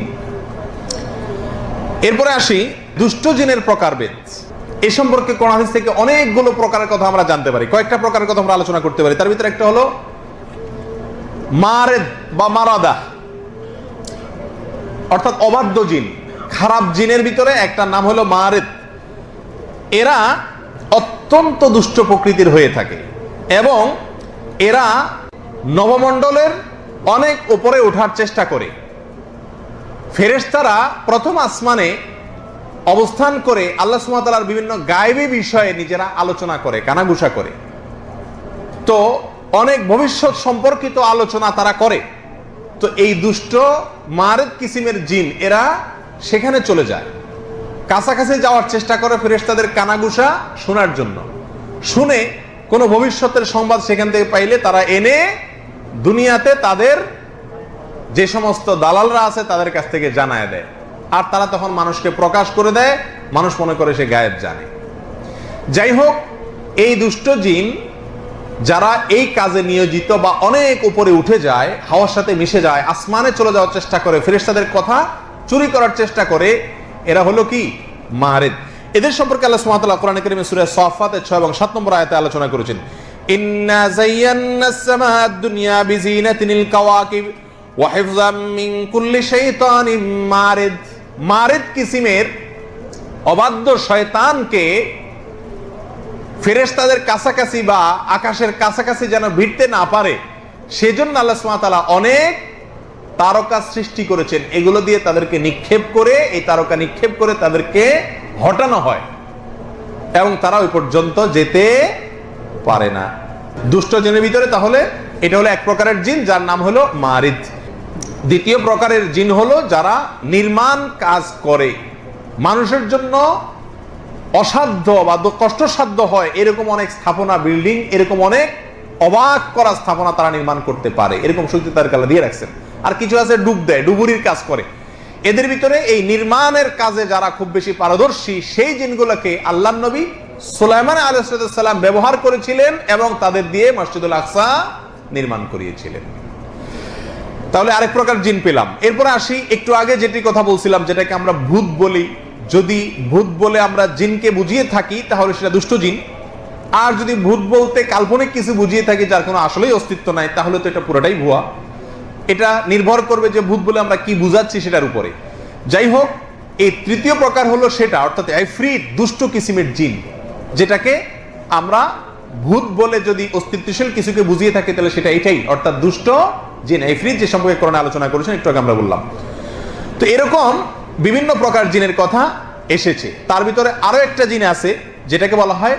এরপরে আসি দুষ্ট জিনের প্রকারভেদ। এই সম্পর্কে কোরআন হাদিস থেকে অনেকগুলো প্রকারের কথা আমরা জানতে পারি। কয়েকটা প্রকারের কথা আমরা আলোচনা করতে পারি। তার ভিতরে একটা হলো মারেদ বা মারাদা, অর্থাৎ অবাধ্য জিন। খারাপ জিনের ভিতরে একটা নাম হলো মারেদ। এরা অত্যন্ত দুষ্ট প্রকৃতির হয়ে থাকে এবং এরা নবমণ্ডলের অনেক উপরে ওঠার চেষ্টা করে। ফেরেশতারা প্রথম আসমানে অবস্থান করে আল্লাহ সুবহানাহু ওয়া তাআলার বিভিন্ন গায়েবী বিষয়ে নিজেরা আলোচনা করে, কানাঘুষা করে। তো অনেক ভবিষ্যৎ সম্পর্কিত আলোচনা তারা করে। তো এই দুষ্ট মারেদ কিসিমের জিন এরা সেখানে চলে যায়, কাছাকাছি যাওয়ার চেষ্টা করে ফেরেশতাদের কানাঘুষা শোনার জন্য। শুনে কোনো ভবিষ্যতের সংবাদ সেখান থেকে পাইলে তারা এনে দুনিয়াতে তাদের যে সমস্ত দালালরা আছে তাদের কাছ থেকে জানায় দেয়, আর তারা তখন মানুষকে প্রকাশ করে দেয়, মানুষ মনে করে সে গায়েব জানে। যাই হোক, এই দুষ্ট জিন যারা এই কাজে নিয়োজিত বা অনেক উপরে উঠে যায়, হাওয়ার সাথে মিশে যায়, আসমানে চলে যাওয়ার চেষ্টা করে, ফেরেশতাদের কথা চুরি করার চেষ্টা করে, এরা হলো কি মারেদ। এদের সম্পর্কে আল্লাহ সুবহানাহু ওয়া তাআলা কোরআনে কারীমে সূরা সাফফাতের 6 এবং 7 নম্বর আয়াতে আলোচনা করেছেন। ইন্না যায়্যানাস সামাআদ দুনিয়া বিজিনাতিল কাওয়াকিব ওয়া হিফযাম মিন কুল্লি শাইতানিন মারিদ। মারিদ কিসিমের অবাধ্য শয়তানকে ফেরেশতাদের কাছাকাছি বা আকাশের কাছাকাছি যেন ভিড়তে না পারে সেজন্য আল্লাহ সুবহানাহু ওয়া তাআলা অনেক তারকা সৃষ্টি করেছেন। এগুলো দিয়ে তাদেরকে নিক্ষেপ করে, এই তারকা নিক্ষেপ করে তাদেরকে হটানো হয় এবং তারা ওই পর্যন্ত যেতে পারে না। দুষ্ট জিনের ভিতরে তাহলে এটা হলো এক প্রকারের জিন যার নাম হলো মারিদ। দ্বিতীয় প্রকারের জিন হলো যারা নির্মাণ কাজ করে, মানুষের জন্য অসাধ্য বা কষ্টসাধ্য হয় এরকম অনেক স্থাপনা, বিল্ডিং, এরকম অনেক অবাক করা স্থাপনা তারা নির্মাণ করতে পারে, এরকম শক্তি তার কালা দিয়ে রাখছেন। আর কিছু আছে ডুব দেয়, ডুবুরির কাজ করে। এদের ভিতরে এই নির্মাণের কাজে যারা খুব বেশি পারদর্শী সেই জিনগুলোকে আল্লাহর নবী সুলাইমান আলাইহিস সালাম ব্যবহার করেছিলেন এবং তাদের দিয়ে মসজিদুল আকসা নির্মাণ করিয়েছিলেন। তাহলে আরেক প্রকার জিন পেলাম। এরপরে আসি, একটু আগে যেটি কথা বলছিলাম, যেটাকে আমরা ভূত বলি। যদি ভূত বলে আমরা জিনকে বুঝিয়ে থাকি তাহলে সেটা দুষ্ট জিন। আর যদি ভূত বলতে কাল্পনিক কিছু বুঝিয়ে থাকি যার কোনো আসলেই অস্তিত্ব নাই, তাহলে তো এটা পুরোটাই ভুয়া। এটা নির্ভর করবে যে ভূত বলে আমরা কি বুঝাচ্ছি সেটার উপরে। যাই হোক, এই তৃতীয় প্রকার হলো সেটা, অর্থাৎ ইফরিত, দুষ্ট কিসিমের জিন, যেটাকে আমরা ভূত বলে যদি অস্তিত্বশীল কিছুকে বুঝিয়ে থাকি তাহলে সেটা এটাই, অর্থাৎ দুষ্ট জিন, ইফরিত, যে সম্পর্কে কোরআনে আলোচনা করেছেন একটু আগে আমরা বললাম। তো এরকম বিভিন্ন প্রকার জিনের কথা এসেছে। তার ভিতরে আরো একটা জিন আছে যেটাকে বলা হয়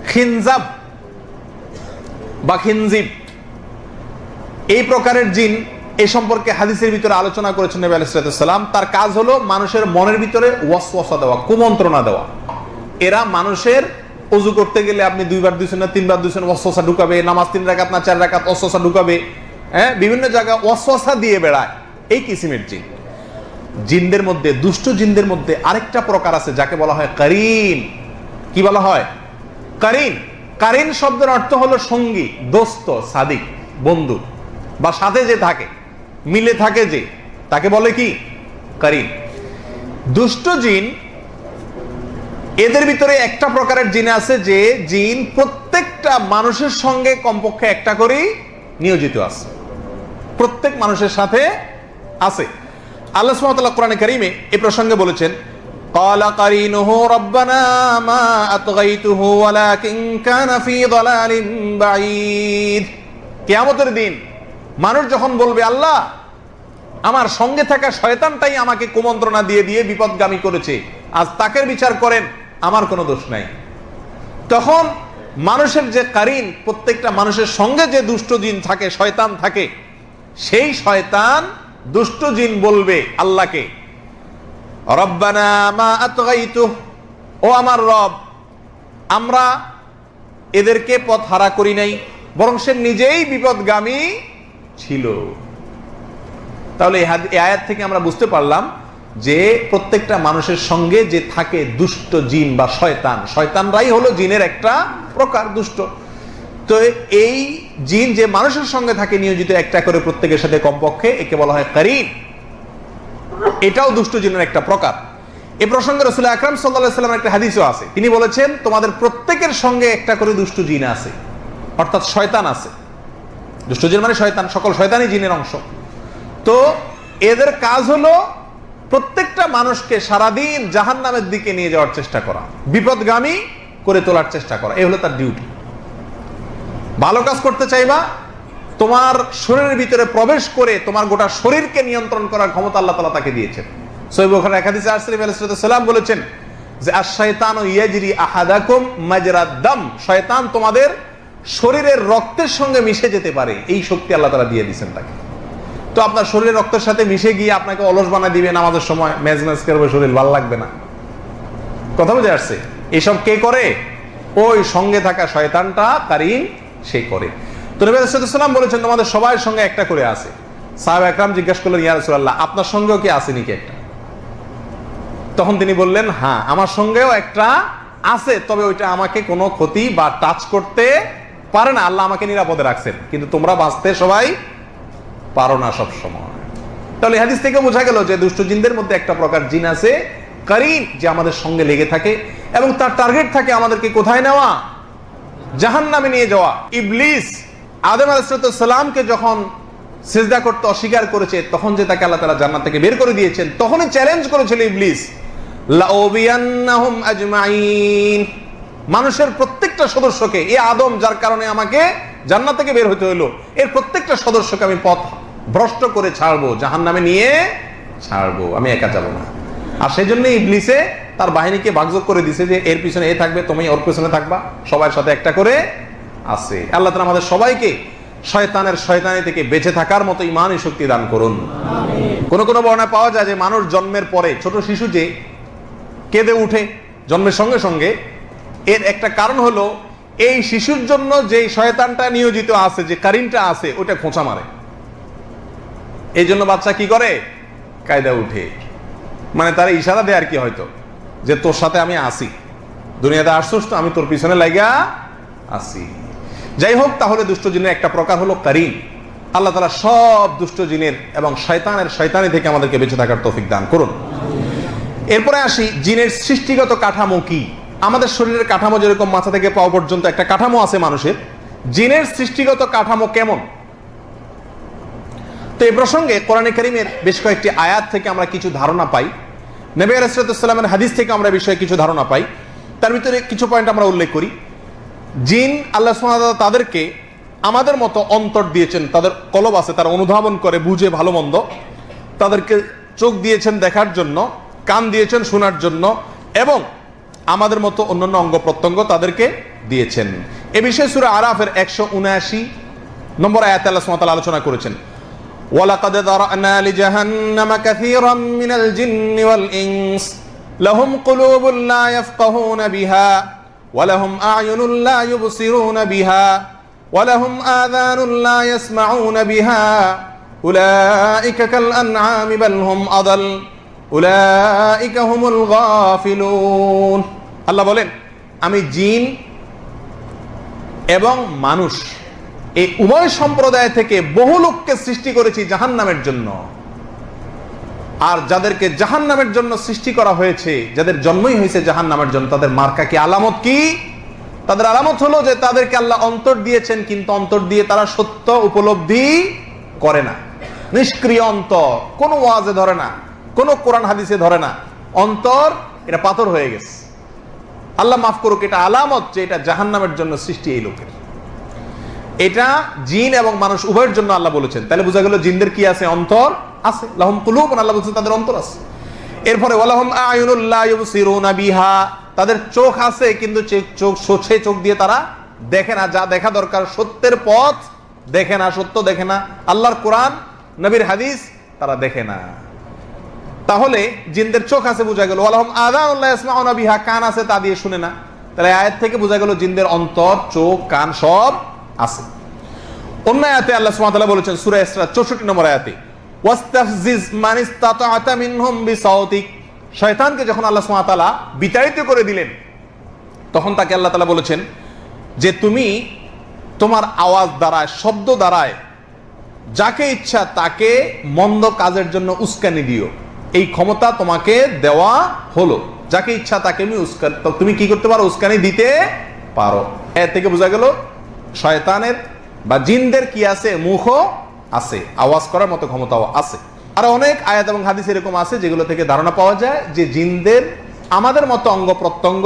খিনজাব বা খিনজিব। এই প্রকারের জিন এ সম্পর্কে হাদিসের ভিতরে আলোচনা করেছেন নবী আলাইহিস সালাম। তার কাজ হলো মানুষের মনের ভিতরে ওয়াসওয়াসা দেওয়া, কুমন্ত্রণা দেওয়া। এরা মানুষের ওযু করতে গেলে আপনি 2 বার দুইছেন না 3 বার দুইছেন ওয়াসওয়াসা ঢুকাবে, নামাজ 3 রাকাত না 4 রাকাত ওয়াসওয়াসা ঢুকাবে, বিভিন্ন জায়গায় ওয়াসওয়াসা দিয়ে বেড়ায়। এই কিসিমের জিন। জিনদের মধ্যে, দুষ্ট জিনদের মধ্যে আরেকটা প্রকার আছে যাকে বলা হয় কারিন। কি বলা হয়? কারিন। কারিন শব্দের অর্থ হলো সঙ্গী, দোস্ত, সাদিক, বন্ধু, বা সাথে যে থাকে, মিলে থাকে যে, তাকে বলে কি কারিন। দুষ্ট জিন, এদের ভিতরে একটা প্রকারের জিন আছে যে জিন প্রত্যেকটা মানুষের সঙ্গে কমপক্ষে একটা করেই নিয়োজিত আছে, প্রত্যেক মানুষের সাথে আছে। আল্লাহ সুবহানাহু ওয়া তাআলা কোরআনে কারীমে এই প্রসঙ্গে বলেছেন, ক্বালা কারিনুহু রাব্বানা মা আতগাইতুহু ওয়ালাকিন কানা ফী যালালিন বাঈদ। কিয়ামতের দিন মানুষ যখন বলবে, আল্লাহ আমার সঙ্গে থাকা শয়তানটাই আমাকে কুমন্ত্রণা দিয়ে দিয়ে বিপদগামী করেছে, আজ তাকে বিচার করেন, আমার কোনো দোষ নাই। তখন মানুষের যে কারিন, প্রত্যেকটা মানুষের সঙ্গে যে দুষ্ট জিন থাকে, শয়তান থাকে, সেই শয়তান দুষ্ট জিন বলবে আল্লাহকে, রব্বানা মা আতগাইতুহু, ও আমার রব, আমরা এদেরকে পথ হারা করি নাই, বরং সে নিজেই বিপদগামী ছিল। তাহলে এই আয়াত থেকে আমরা বুঝতে পারলাম যে প্রত্যেকটা মানুষের সঙ্গে যে থাকে দুষ্ট জিন বা শয়তান, শয়তানরাই হলো জিনের একটা প্রকার, দুষ্ট। তো এই জিন যে মানুষের সঙ্গে থাকে নিয়োজিত একটা করে প্রত্যেকের সাথে কমপক্ষে, একে বলা হয় কারিন। এটাও দুষ্ট জিনের একটা প্রকার। এই প্রসঙ্গে রাসূল আকরাম সাল্লাল্লাহু আলাইহি ওয়াসাল্লামের একটা হাদিসও আছে। তিনি বলেছেন, তোমাদের প্রত্যেকের সঙ্গে একটা করে দুষ্ট জিন আছে, অর্থাৎ শয়তান আছে। দুষ্ট জিন মানে শয়তান, সকল শয়তানই জিনের অংশ। তো এদের কাজ হলো প্রত্যেকটা মানুষকে সারাদিন জাহান্নামের দিকে নিয়ে যাওয়ার চেষ্টা করা, বিপদগামী করে তোলার চেষ্টা করা, এই হলো তার ডিউটি। ভালো কাজ করতে চাইবা, তোমার শরীরের ভিতরে প্রবেশ করে তোমার গোটা শরীরকে নিয়ন্ত্রণ করার ক্ষমতা আল্লাহ তাআলা তাকে দিয়েছেন। সহিহ বুখারীর এক হাদিসে রাসূল আলাইহিস সালাম বলেছেন যে আশ-শায়তানু ইয়াজরি আহাদাকুম মাজরাদ দাম, শয়তান তোমাদের শরীরের রক্তের সঙ্গে মিশে যেতে পারে, এই শক্তি আল্লাহ তাআলা দিয়ে দিয়েছেন তাকে। তো আপনার শরীরের রক্তের সাথে মিশে গিয়ে আপনাকে অলস বানায় দিবে, নামাজের সময় মেজ মেজ করবে, শরীর ভালো লাগবে না। কথা বুঝে আসছে? এসব কে করে? ওই সঙ্গে থাকা শয়তানটা, কারীন, সে করে। তো নবী সাল্লাল্লাহু আলাইহি ওয়াসাল্লাম বলেছেন তোমাদের সবার সঙ্গে একটা করে আছে। সাহাবা একরাম জিজ্ঞাসা করলেন, ইয়া রাসূলুল্লাহ, আপনার সঙ্গেও কি আছে নাকি একটা? তখন তিনি বললেন, হ্যাঁ আমার সঙ্গেও একটা আছে, তবে ওইটা আমাকে কোনো ক্ষতি বা টাচ করতে পারে না, আল্লাহ আমাকে নিরাপদে রাখছেন, কিন্তু তোমরা বাঁচতে সবাই পারো না সব সময়। তাহলে হাদিস থেকে বোঝা গেল যে দুষ্ট জিনদের মধ্যে একটা প্রকার জিন আছে কারীন, যে আমাদের সঙ্গে লেগে থাকে এবং তার টার্গেট থাকে আমাদেরকে কোথায় নেওয়া? জাহান্নামে নিয়ে যাওয়া। ইবলিস আদম আলাইহিস সালামকে যখন সিজদা করতে অস্বীকার করেছে, তখন যে তাকে আল্লাহ তাআলা জান্নাত থেকে বের করে দিয়েছেন, তখনই চ্যালেঞ্জ করেছিল ইবলিস, লাউবিয়ান্নাহুম আজমাইন, মানুষের প্রত্যেকটা সদস্যকে, এই আদম যার কারণে আমাকে জান্নাত থেকে বের হতে হলো, এর প্রত্যেকটা সদস্যকে আমি পথ ভ্রষ্ট করে ছাড়বো, জাহান্নামে নিয়ে ছাড়বো, আমি একা যাব না। আর সেই জন্য ইবলিসে তার বাহিনীকে ভাগযোগ করে দিছে যে এর পিছনে এ থাকবে, তুমি ওর পিছনে থাকবা, সবার সাথে একটা করে আছে। আল্লাহ তাআলা আমাদের সবাইকে শয়তানের শয়তানি থেকে বেঁচে থাকার মতো ঈমানি শক্তি দান করুন। কোন কোন বর্ণনায় পাওয়া যায় যে মানুষ জন্মের পরে ছোট শিশু যে কেঁদে উঠে জন্মের সঙ্গে সঙ্গে, এর একটা কারণ হলো এই শিশুর জন্য যে শয়তানটা নিয়োজিত আছে, যে কারীনটা আছে, ওটা খোঁচা মারে। এই জন্য বাচ্চা কি করে? কায়দা উঠে, মানে তার ইশারা দেয় আর কি, হয়তো যে তোর সাথে আমি আসি, দুনিয়াতে আসছিস তো, আমি তোর পিছনে লাগা আসি। যাই হোক, তাহলে দুষ্ট জিনের একটা প্রকার হলো কারীন। আল্লাহ তাআলা সব দুষ্ট জিনের এবং শয়তানের শয়তানি থেকে আমাদেরকে বেঁচে থাকার তৌফিক দান করুন। এরপরে আসি, জিনের সৃষ্টিগত কাঠামো কি? আমাদের শরীরের কাঠামো যেরকম মাথা থেকে পাও পর্যন্ত একটা কাঠামো আছে মানুষের, জিনের সৃষ্টিগত কাঠামো কেমন? তো এই প্রসঙ্গে কোরআনে কারীমের বেশ কয়েকটি আয়াত থেকে আমরা কিছু ধারণা পাই, নবী আলাইহিস সালামের হাদিস থেকে আমরা বিষয়ে কিছু ধারণা পাই। তার ভিতরে কিছু পয়েন্ট আমরা উল্লেখ করি। জিন, আল্লাহ সুবহানাহু ওয়া তাআলা তাদেরকে আমাদের মতো অন্তর দিয়েছেন, তাদের কলব আছে, তারা অনুধাবন করে, বুঝে ভালো মন্দ। তাদেরকে চোখ দিয়েছেন দেখার জন্য, কান দিয়েছেন শোনার জন্য, এবং আমাদের মতো অন্যান্য অঙ্গ প্রত্যঙ্গ তাদেরকে দিয়েছেন। এ বিষয়ে সূরা আরাফের 179 নম্বর আয়াতে আল্লাহ সুবহানাহু ওয়া তাআলা আলোচনা করেছেন, ওয়ালাকাদ যারানা লিজাহান্নামা কাসীরাম মিনাল জিন্নি ওয়াল ইনস লাহুম কুলুবুন লা ইয়াফকাহুনা বিহা ওয়া লাহুম আ'য়ুনুন লা ইউবসিরুনা বিহা ওয়া লাহুম আযানুন লা ইয়াসমাউনা বিহা উলাইকা কাল আনআমি বাল হুম আদাল উলাইকা হুমুল গাফিলুন। আল্লাহ বলেন, আমি জিন এবং মানুষ এই উভয় সম্প্রদায় থেকে বহু লোককে সৃষ্টি করেছি জাহান্নামের জন্য। আর যাদেরকে জাহান্নামের জন্য সৃষ্টি করা হয়েছে, যাদের জন্মই হয়েছে জাহান্নামের জন্য, তাদের মার্কা কি, আলামত কি? তাদের আলামত হলো যে তাদেরকে আল্লাহ অন্তর দিয়েছেন, কিন্তু অন্তর দিয়ে তারা সত্য উপলব্ধি করে না। নিষ্ক্রিয় অন্তর, কোনো ওয়াজে ধরে না, কোনো কোরআন হাদিসে ধরে না, অন্তর এটা পাথর হয়ে গেছে। আল্লাহ মাফ করুক, এটা আলামত যে এটা জাহান্নামের জন্য সৃষ্টি এই লোকের। এটা জিন এবং মানুষ উভয়ের জন্য আল্লাহ বলেছেন। তাহলে বোঝা গেল জিনদের কি আছে? অন্তর আছে। লাহুম কুলুবুন, আল্লাহ বলেছেন তাদের অন্তর আছে। এরপরে ওয়ালাহুম আ'য়ুনুন লা ইউবসিরুনা বিহা, তাদের চোখ আছে কিন্তু চোখ দিয়ে তারা দেখে না, যা দেখা দরকার সত্যের পথ দেখে না, সত্য দেখে না, আল্লাহর কোরআন নবীর হাদিস তারা দেখে না। তাহলে জিনদের চোখ আছে বোঝা গেল। ওয়ালাহুম আযানুন লা ইয়াসমাউনা বিহা, কান আছে তা দিয়ে শুনে না। তাহলে আয়াত থেকে বোঝা গেল জিনদের অন্তর, চোখ, কান সব আছে। অন্য আয়াতে আল্লাহ সুবহানাহু ওয়া তাআলা বলেছেন সূরা ইসরা 64 নম্বর আয়াতে, ওয়াস্তাফজিজ মান ইসতাতা'তা মিনহুম বিসাউতিক, শয়তানকে যখন আল্লাহ সুবহানাহু ওয়া তাআলা বিতাড়িত করে দিলেন, তখন তাকে আল্লাহ তাআলা বলেছেন যে তুমি তোমার আওয়াজ দ্বারায়, শব্দ দ্বারায় যাকে ইচ্ছা তাকে মন্দ কাজের জন্য উস্কানি দিও, এই ক্ষমতা তোমাকে দেওয়া হলো। যাকে ইচ্ছা তাকে তুমি কি করতে পারো? উস্কানি দিতে পারো। এর থেকে বোঝা গেল শয়তানের বা জিনদের কি আছে? মুখও আছে, আওয়াজ করার মতো ক্ষমতাও আছে। আর অনেক আয়াত এবং হাদিস এরকম আছে যেগুলো থেকে ধারণা পাওয়া যায় যে জিনদের আমাদের মতো অঙ্গ প্রত্যঙ্গ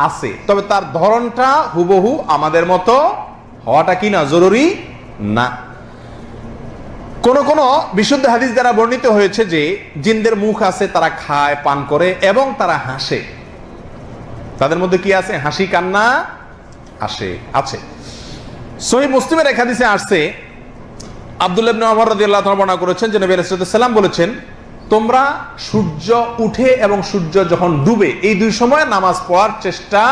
আছে, তবে তার ধরনটা হুবহু আমাদের মতো হওয়াটা কি না জরুরি না। কোন কোন বিশুদ্ধ হাদিস দ্বারা বর্ণিত হয়েছে যে জিনদের মুখ আছে, তারা খায় পান করে এবং তারা হাসে। তাদের মধ্যে কি আছে? হাসি কান্না আছে। সহিহ মুসলিমের এক হাদিসে আসছে, আব্দুল্লাহ ইবনে ওমর রাদিয়াল্লাহু তাআলা বর্ণনা করেছেন যে নবী আলাইহিস সালাম বলেছেন, তোমরা সূর্য উঠে এবং সূর্য যখন ডুবে এই দুই সময় নামাজ পড়ার চেষ্টা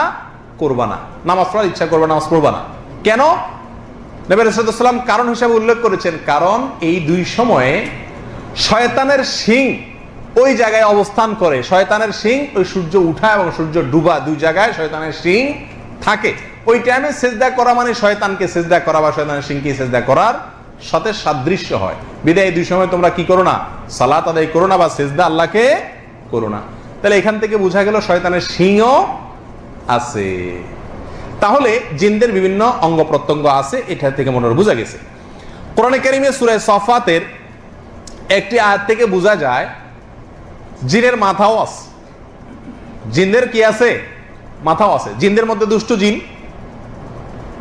করবা না, নামাজ পড়ার ইচ্ছা করবা, নামাজ পড়বা না। কেন? নবী আলাইহিস সালাম কারণ হিসেবে উল্লেখ করেছেন, কারণ এই দুই সময়ে শয়তানের শিং ওই জায়গায় অবস্থান করে। শয়তানের শিং ওই সূর্য উঠা এবং সূর্য ডুবা দুই জায়গায় শয়তানের শিং থাকে। ওই টাইমে সেজদা করা মানে শয়তানকে সেজদা করা বা শয়তানের শিংকে সেজদা করার সাথে সাদৃশ্য হয়। বিদায় দুই সময় তোমরা কি করো না? সালাত আদায় করো না বা সেজদা আল্লাহকে করো না। তাহলে এখান থেকে বোঝা গেল শয়তানের শিংও আছে। তাহলে জিনদের বিভিন্ন অঙ্গ প্রত্যঙ্গ আছে, এটা থেকে মনে বোঝা গেছে। কোরআনে কারীমে সূরা সাফাতের একটি আয়াত থেকে বোঝা যায় জিনের মাথাও আছে। জিনদের কি আছে? মাথাও আছে। জিনদের মধ্যে দুষ্ট জিন,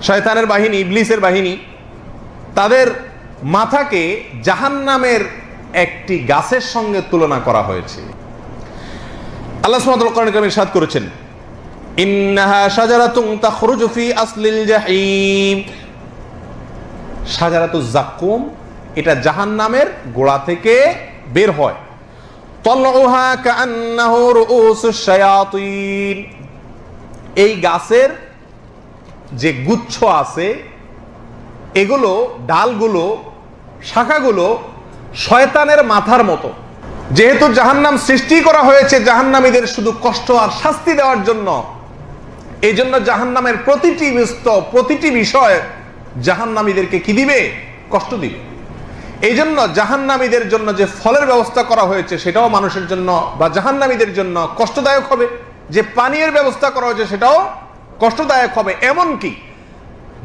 শয়তানের বাহিনী, ইবলিসের বাহিনী, তাদের মাথাকে জাহান্নামের একটি গাছের সঙ্গে তুলনা করা হয়েছে। আল্লাহ সুবহানাহু ওয়া তাআলা কোরআনে কারীমে ইরশাদ করেছেন, ইন্নাহা শাজারাতুন তাখরুজু ফি আসলিল জাহিম। শাজারাতুজ যাক্কুম, এটা জাহান্নামের গোড়া থেকে বের হয়। তালউহা কাআন্নাহু রুউসুশ শায়াতিন। এই গাছের যে গুচ্ছ আছে, এগুলো ডালগুলো, শাখাগুলো শয়তানের মাথার মতো। যেহেতু জাহান্নাম সৃষ্টি করা হয়েছে জাহান্নামীদের শুধু কষ্ট আর শাস্তি দেওয়ার জন্য, এই জন্য জাহান্নামের প্রতিটি বিষয় জাহান্নামীদেরকে কি দিবে? কষ্ট দিবে। এই জন্য জাহান্নামীদের জন্য যে ফলের ব্যবস্থা করা হয়েছে সেটাও মানুষের জন্য বা জাহান্নামীদের জন্য কষ্টদায়ক হবে। যে পানীয়ের ব্যবস্থা করা হয়েছে সেটাও কষ্টদায়ক হবে। এমনকি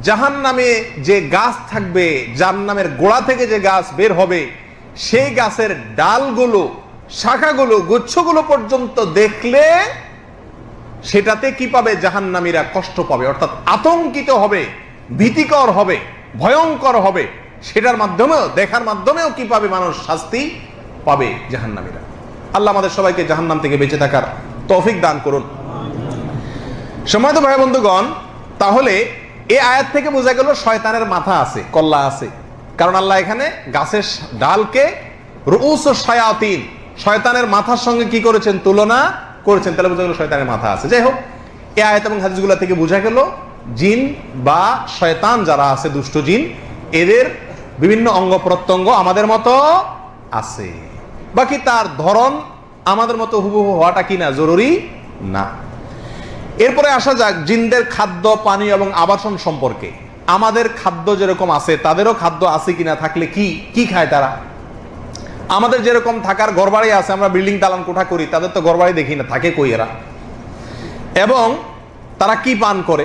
জাহান্নামে যে গাছ থাকবে, জাহান্নামের গোড়া থেকে যে গাছ বের হবে, সেই গাছের ডালগুলো, শাখাগুলো, গুচ্ছগুলো পর্যন্ত দেখলে সেটাতে কি পাবে? জাহান্নামীরা কষ্ট পাবে, অর্থাৎ আতঙ্কিত হবে, ভীতিকর হবে, ভয়ঙ্কর হবে। সেটার মাধ্যমেও, দেখার মাধ্যমেও কি পাবে? মানুষ শাস্তি পাবে জাহান্নামীরা। আল্লাহ আমাদের সবাইকে জাহান্নাম থেকে বেঁচে থাকার তৌফিক দান করুন। সম্মানিত ভাই বন্ধুগণ, তাহলে এই আয়াত থেকে বোঝা গেল শয়তানের মাথা আছে, কল্লা আছে। কারণ আল্লাহ এখানে গাছের ডালকে রুউসুশ শায়াতিন, শয়তানের মাথার সঙ্গে কি করেছেন? তুলনা করেছেন। তাহলে বোঝা গেল শয়তানের মাথা আছে। যাই হোক, এই আয়াত এবং হাদিসগুলো থেকে বোঝা গেল জিন বা শয়তান যারা আছে, দুষ্ট জিন, এদের বিভিন্ন অঙ্গ প্রত্যঙ্গ আমাদের মতো আছে। বাকি তার ধরন আমাদের মতো হুবহু হওয়াটা কি না জরুরি না। এরপরে আসা যাক জিনদের খাদ্য, পানীয় এবং আবাসন সম্পর্কে। আমাদের খাদ্য যেরকম আছে তাদেরও খাদ্য আছে কিনা, থাকলে কি খায় তারা? আমাদের যেরকম থাকার ঘরবাড়ি আছে, আমরা বিল্ডিং দালান কোঠা করি, তাদের তো ঘরবাড়ি দেখি না, থাকে কই এরা? এবং তারা কি পান করে?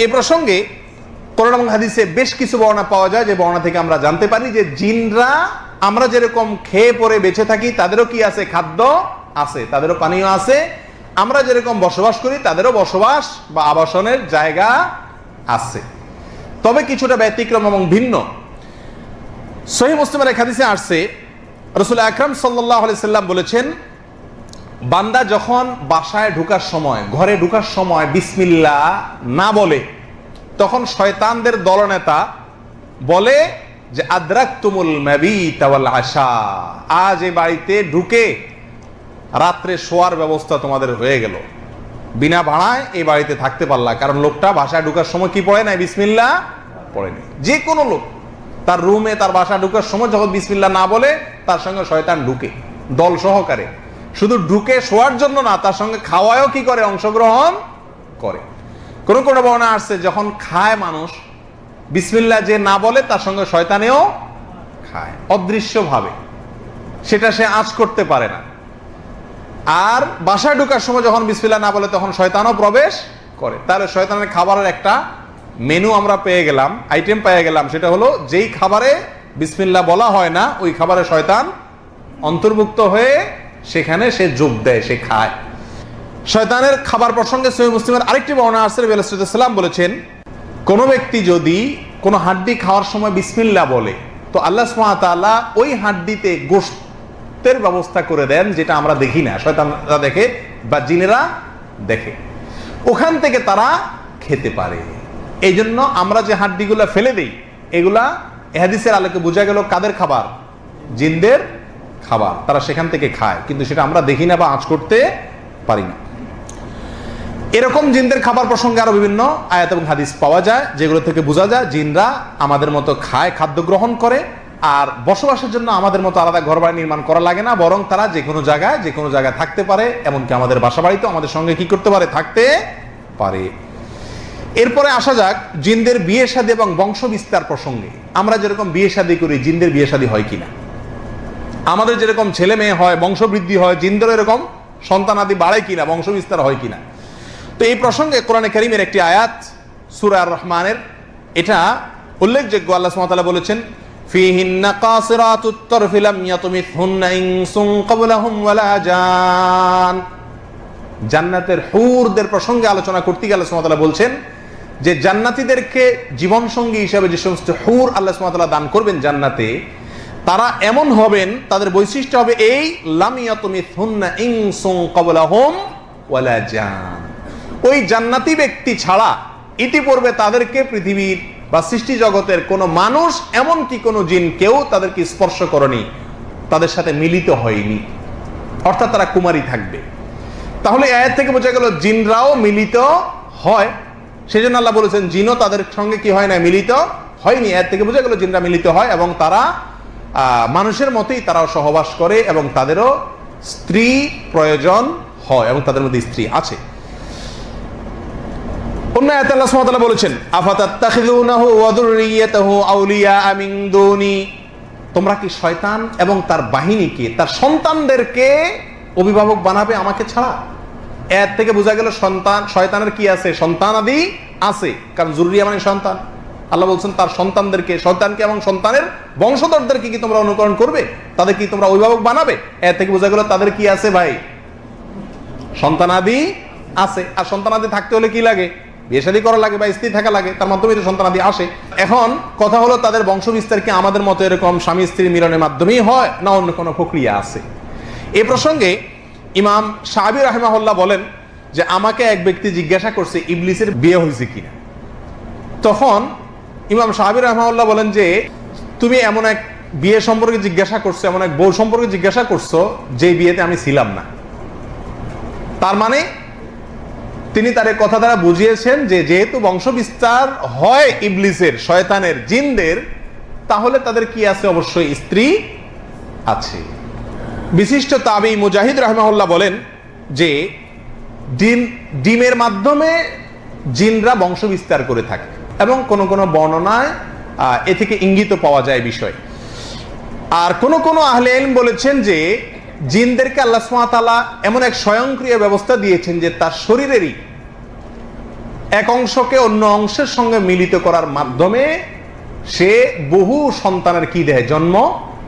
এই প্রসঙ্গে কোরআন এবং হাদিসে বেশ কিছু বর্ণনা পাওয়া যায়, যে বর্ণনা থেকে আমরা জানতে পারি যে জিনরা আমরা যেরকম খেয়ে পরে বেঁচে থাকি, তাদেরও কি আছে? খাদ্য আছে, তাদেরও পানীয় আছে। আমরা যেরকম বসবাস করি তাদেরও বসবাস বা আবাসনের জায়গা আছে, তবে কিছুটা ব্যতিক্রম এবং ভিন্ন। সহিহ মুসলিমের এক হাদিসে আসছে, রাসূল আকরাম সাল্লাল্লাহু আলাইহি সাল্লাম বলেছেন, বান্দা যখন বাসায় ঢোকার সময়, ঘরে ঢোকার সময় বিসমিল্লাহ না বলে, তখন শয়তানদের দলনেতা বলে যে আদরাকতুমুল মাবিতা ওয়াল আশা, আজ এই বাড়িতে ঢুকে রাত্রে শোয়ার ব্যবস্থা তোমাদের হয়ে গেল, বিনা ভাড়ায় এই বাড়িতে থাকতে পারলা। কারণ লোকটা বাসায় ঢোকার সময় কি পড়ে নাই? বিসমিল্লাহ পড়েনি। যে কোনো লোক তার রুমে, তার বাসা ঢোকার সময় যখন বিসমিল্লাহ না বলে, তার সঙ্গে শয়তান ঢুকে দল সহকারে। শুধু ঢুকে শোয়ার জন্য না, তার সঙ্গে খাওয়ায়ও কি করে? অংশগ্রহণ করে। কোন কোন বর্ণনা আসছে যখন খায় মানুষ, বিসমিল্লাহ যে না বলে তার সঙ্গে শয়তানেও খায়, অদৃশ্য ভাবে, সেটা সে আঁচ করতে পারে না। আর বাসায় ঢোকার সময় যখন বিসমিল্লাহ না বলে, তখন শয়তানও প্রবেশ করে। তাহলে শয়তানের খাবারের একটা মেনু আমরা পেয়ে গেলাম, আইটেম পেয়ে গেলাম। সেটা হলো যেই খাবারে বিসমিল্লাহ বলা হয় না, ওই খাবারে শয়তান অন্তর্ভুক্ত হয়ে সেখানে সে যোগ দেয়, সে খায়। শয়তানের খাবার প্রসঙ্গে সহিহ মুসলিমের আরেকটি বর্ণনা আছে, নবী আলাইহিস সালাম বলেছেন, কোনো ব্যক্তি যদি কোনো হাড্ডি খাওয়ার সময় বিসমিল্লাহ বলে, তো আল্লাহ সুবহানাহু ওয়া তাআলা ওই হাড্ডিতে গোশতের ব্যবস্থা করে দেন, যেটা আমরা দেখি না, শয়তানরা দেখে বা জিনেরা দেখে, ওখান থেকে তারা খেতে পারে। এই জন্য আমরা যে হাড্ডিগুলা ফেলে দেই, এগুলা হাদিসের আলোকে বোঝা গেল কাদের খাবার? জিনদের খাবার। তারা সেখান থেকে খায়, কিন্তু সেটা আমরা দেখি না বা আঁচ করতে পারি না। এরকম জিনদের খাবার প্রসঙ্গে আরো বিভিন্ন আয়াত এবং হাদিস পাওয়া যায়, যেগুলো থেকে বোঝা যায় জিনরা আমাদের মতো খায়, খাদ্য গ্রহণ করে, আর বসবাসের জন্য আমাদের মতো আলাদা ঘর বাড়ি নির্মাণ করা লাগে না, বরং তারা যে কোনো জায়গায় থাকতে পারে, এমনকি আমাদের বাসা বাড়িতেও আমাদের সঙ্গে কি করতে পারে? থাকতে পারে। এরপরে আসা যাক জিনদের বিয়ে শাদী এবং বংশ বিস্তার প্রসঙ্গে। আমরা যেরকম বিয়ে শাদী করি, জিনদের বিয়ে শাদী হয় কিনা? আমাদের যেরকম ছেলে মেয়ে হয়, বংশবৃদ্ধি হয়, জিনদের এরকম সন্তানাদি বাড়ে কিনা, বংশ বিস্তার হয় কিনা? তো এই প্রসঙ্গে কোরআনে কারীমের একটি আয়াত সূরা আর রহমানের, এটা উল্লেখযোগ্য। আল্লাহ সুবহানাহু ওয়া তাআলা বলেছেন, ফীহিন্না কাসিরাতুত তারফি লাম ইয়াতমিসহুন্না ইনসুন ক্বাবলাহুম ওয়ালা জান। জান্নাতের হুরদের প্রসঙ্গে আলোচনা করতে গিয়ে আল্লাহ সুবহানাহু ওয়া তাআলা বলছেন যে জান্নাতীদেরকে জীবন সঙ্গী হিসেবে যে সমস্ত হুর আল্লাহ সুবহানাহু ওয়া তাআলা দান করবেন জান্নাতে, তারা এমন হবেন, তাদের বৈশিষ্ট্য হবে এই, লাম ইয়াতমিসহুন্না ইনসুন ক্বাবলাহুম ওয়ালা জান। ওই জান্নাতি ব্যক্তি ছাড়া ইতিপূর্বে তাদেরকে পৃথিবীর বা সৃষ্টি জগতের কোনো মানুষ, এমনকি কোনো জিন, কেউ তাদেরকে স্পর্শ করেনি, তাদের সাথে মিলিত হয়নি, অর্থাৎ তারা কুমারী থাকবে। তাহলে আয়াত থেকে বোঝা গেল জিনরাও মিলিত হয়, সেজন্য আল্লাহ বলেছেন জিনও তাদের সঙ্গে কি হয় না? মিলিত হয়নি। আয়াত থেকে বোঝা গেল জিনরা মিলিত হয় এবং তারা মানুষের মতোই তারাও সহবাস করে এবং তাদেরও স্ত্রী প্রয়োজন হয় এবং তাদের মধ্যে স্ত্রী আছে। অন্য আয়াতে আল্লাহ সুবহানাহু ওয়া তাআলা বলেছেন, আফাতাত্তাখিযুনাহু ওয়া যুররিয়াতাহু আউলিয়া মিন দুনি। তোমরা কি শয়তান এবং তার বাহিনীকে, তার সন্তানদেরকে অভিভাবক বানাবে আমাকে ছাড়া? এর থেকে বোঝা গেল শয়তানের কি আছে? সন্তানাদি আছে, কারণ যুররিয়া মানে সন্তান। আল্লাহ বলছেন তার সন্তানদেরকে, শয়তানকে এবং সন্তানের বংশধরদেরকে কি তোমরা অনুকরণ করবে? তাদের কি তোমরা অভিভাবক বানাবে? এর থেকে বোঝা গেল তাদের কি আছে ভাই? সন্তানাদি আছে। আর সন্তানাদি থাকতে হলে কি লাগে? বিয়ে শাদী করা লাগে বা স্ত্রী থাকা লাগে, তার মাধ্যমে তো সন্তানাদি আসে। এখন কথা হলো তাদের বংশ বিস্তার কি আমাদের মতো এরকম স্বামী স্ত্রী মিলনের মাধ্যমেই হয়, না অন্য কোনো প্রক্রিয়া আছে? এই প্রসঙ্গে ইমাম শাআবী রাহিমাহুল্লাহ বলেন যে আমাকে এক ব্যক্তি জিজ্ঞাসা করছে ইবলিসের বিয়ে হয়েছে কিনা। তখন ইমাম শাআবী রাহিমাহুল্লাহ বলেন যে তুমি এমন এক বিয়ে সম্পর্কে জিজ্ঞাসা করছো, এমন এক বউ সম্পর্কে জিজ্ঞাসা করছো যে বিয়েতে আমি ছিলাম না। তার মানে তিনি তার কথা দ্বারা বুঝিয়েছেন যে যেহেতু বংশ বিস্তার হয় ইবলিসের, শয়তানের, জিনদের, তাহলে তাদের কি আছে? অবশ্যই স্ত্রী আছে। বিশিষ্ট তাবেঈ মুজাহিদ রাহিমাহুল্লাহ বলেন যে ডিমের মাধ্যমে জিনরা বংশ বিস্তার করে থাকে এবং কোন কোন বর্ণনায় এ থেকে ইঙ্গিত পাওয়া যায় বিষয়। আর কোন কোন আহলে ইলম বলেছেন যে জিনদেরকে আল্লাহ সুবহানাহু ওয়া তাআলা এমন এক স্বয়ংক্রিয় ব্যবস্থা দিয়েছেন যে তার শরীরেরই এক অংশকে অন্য অংশের সঙ্গে মিলিত করার মাধ্যমে সে বহু সন্তানের কি দেয়? জন্ম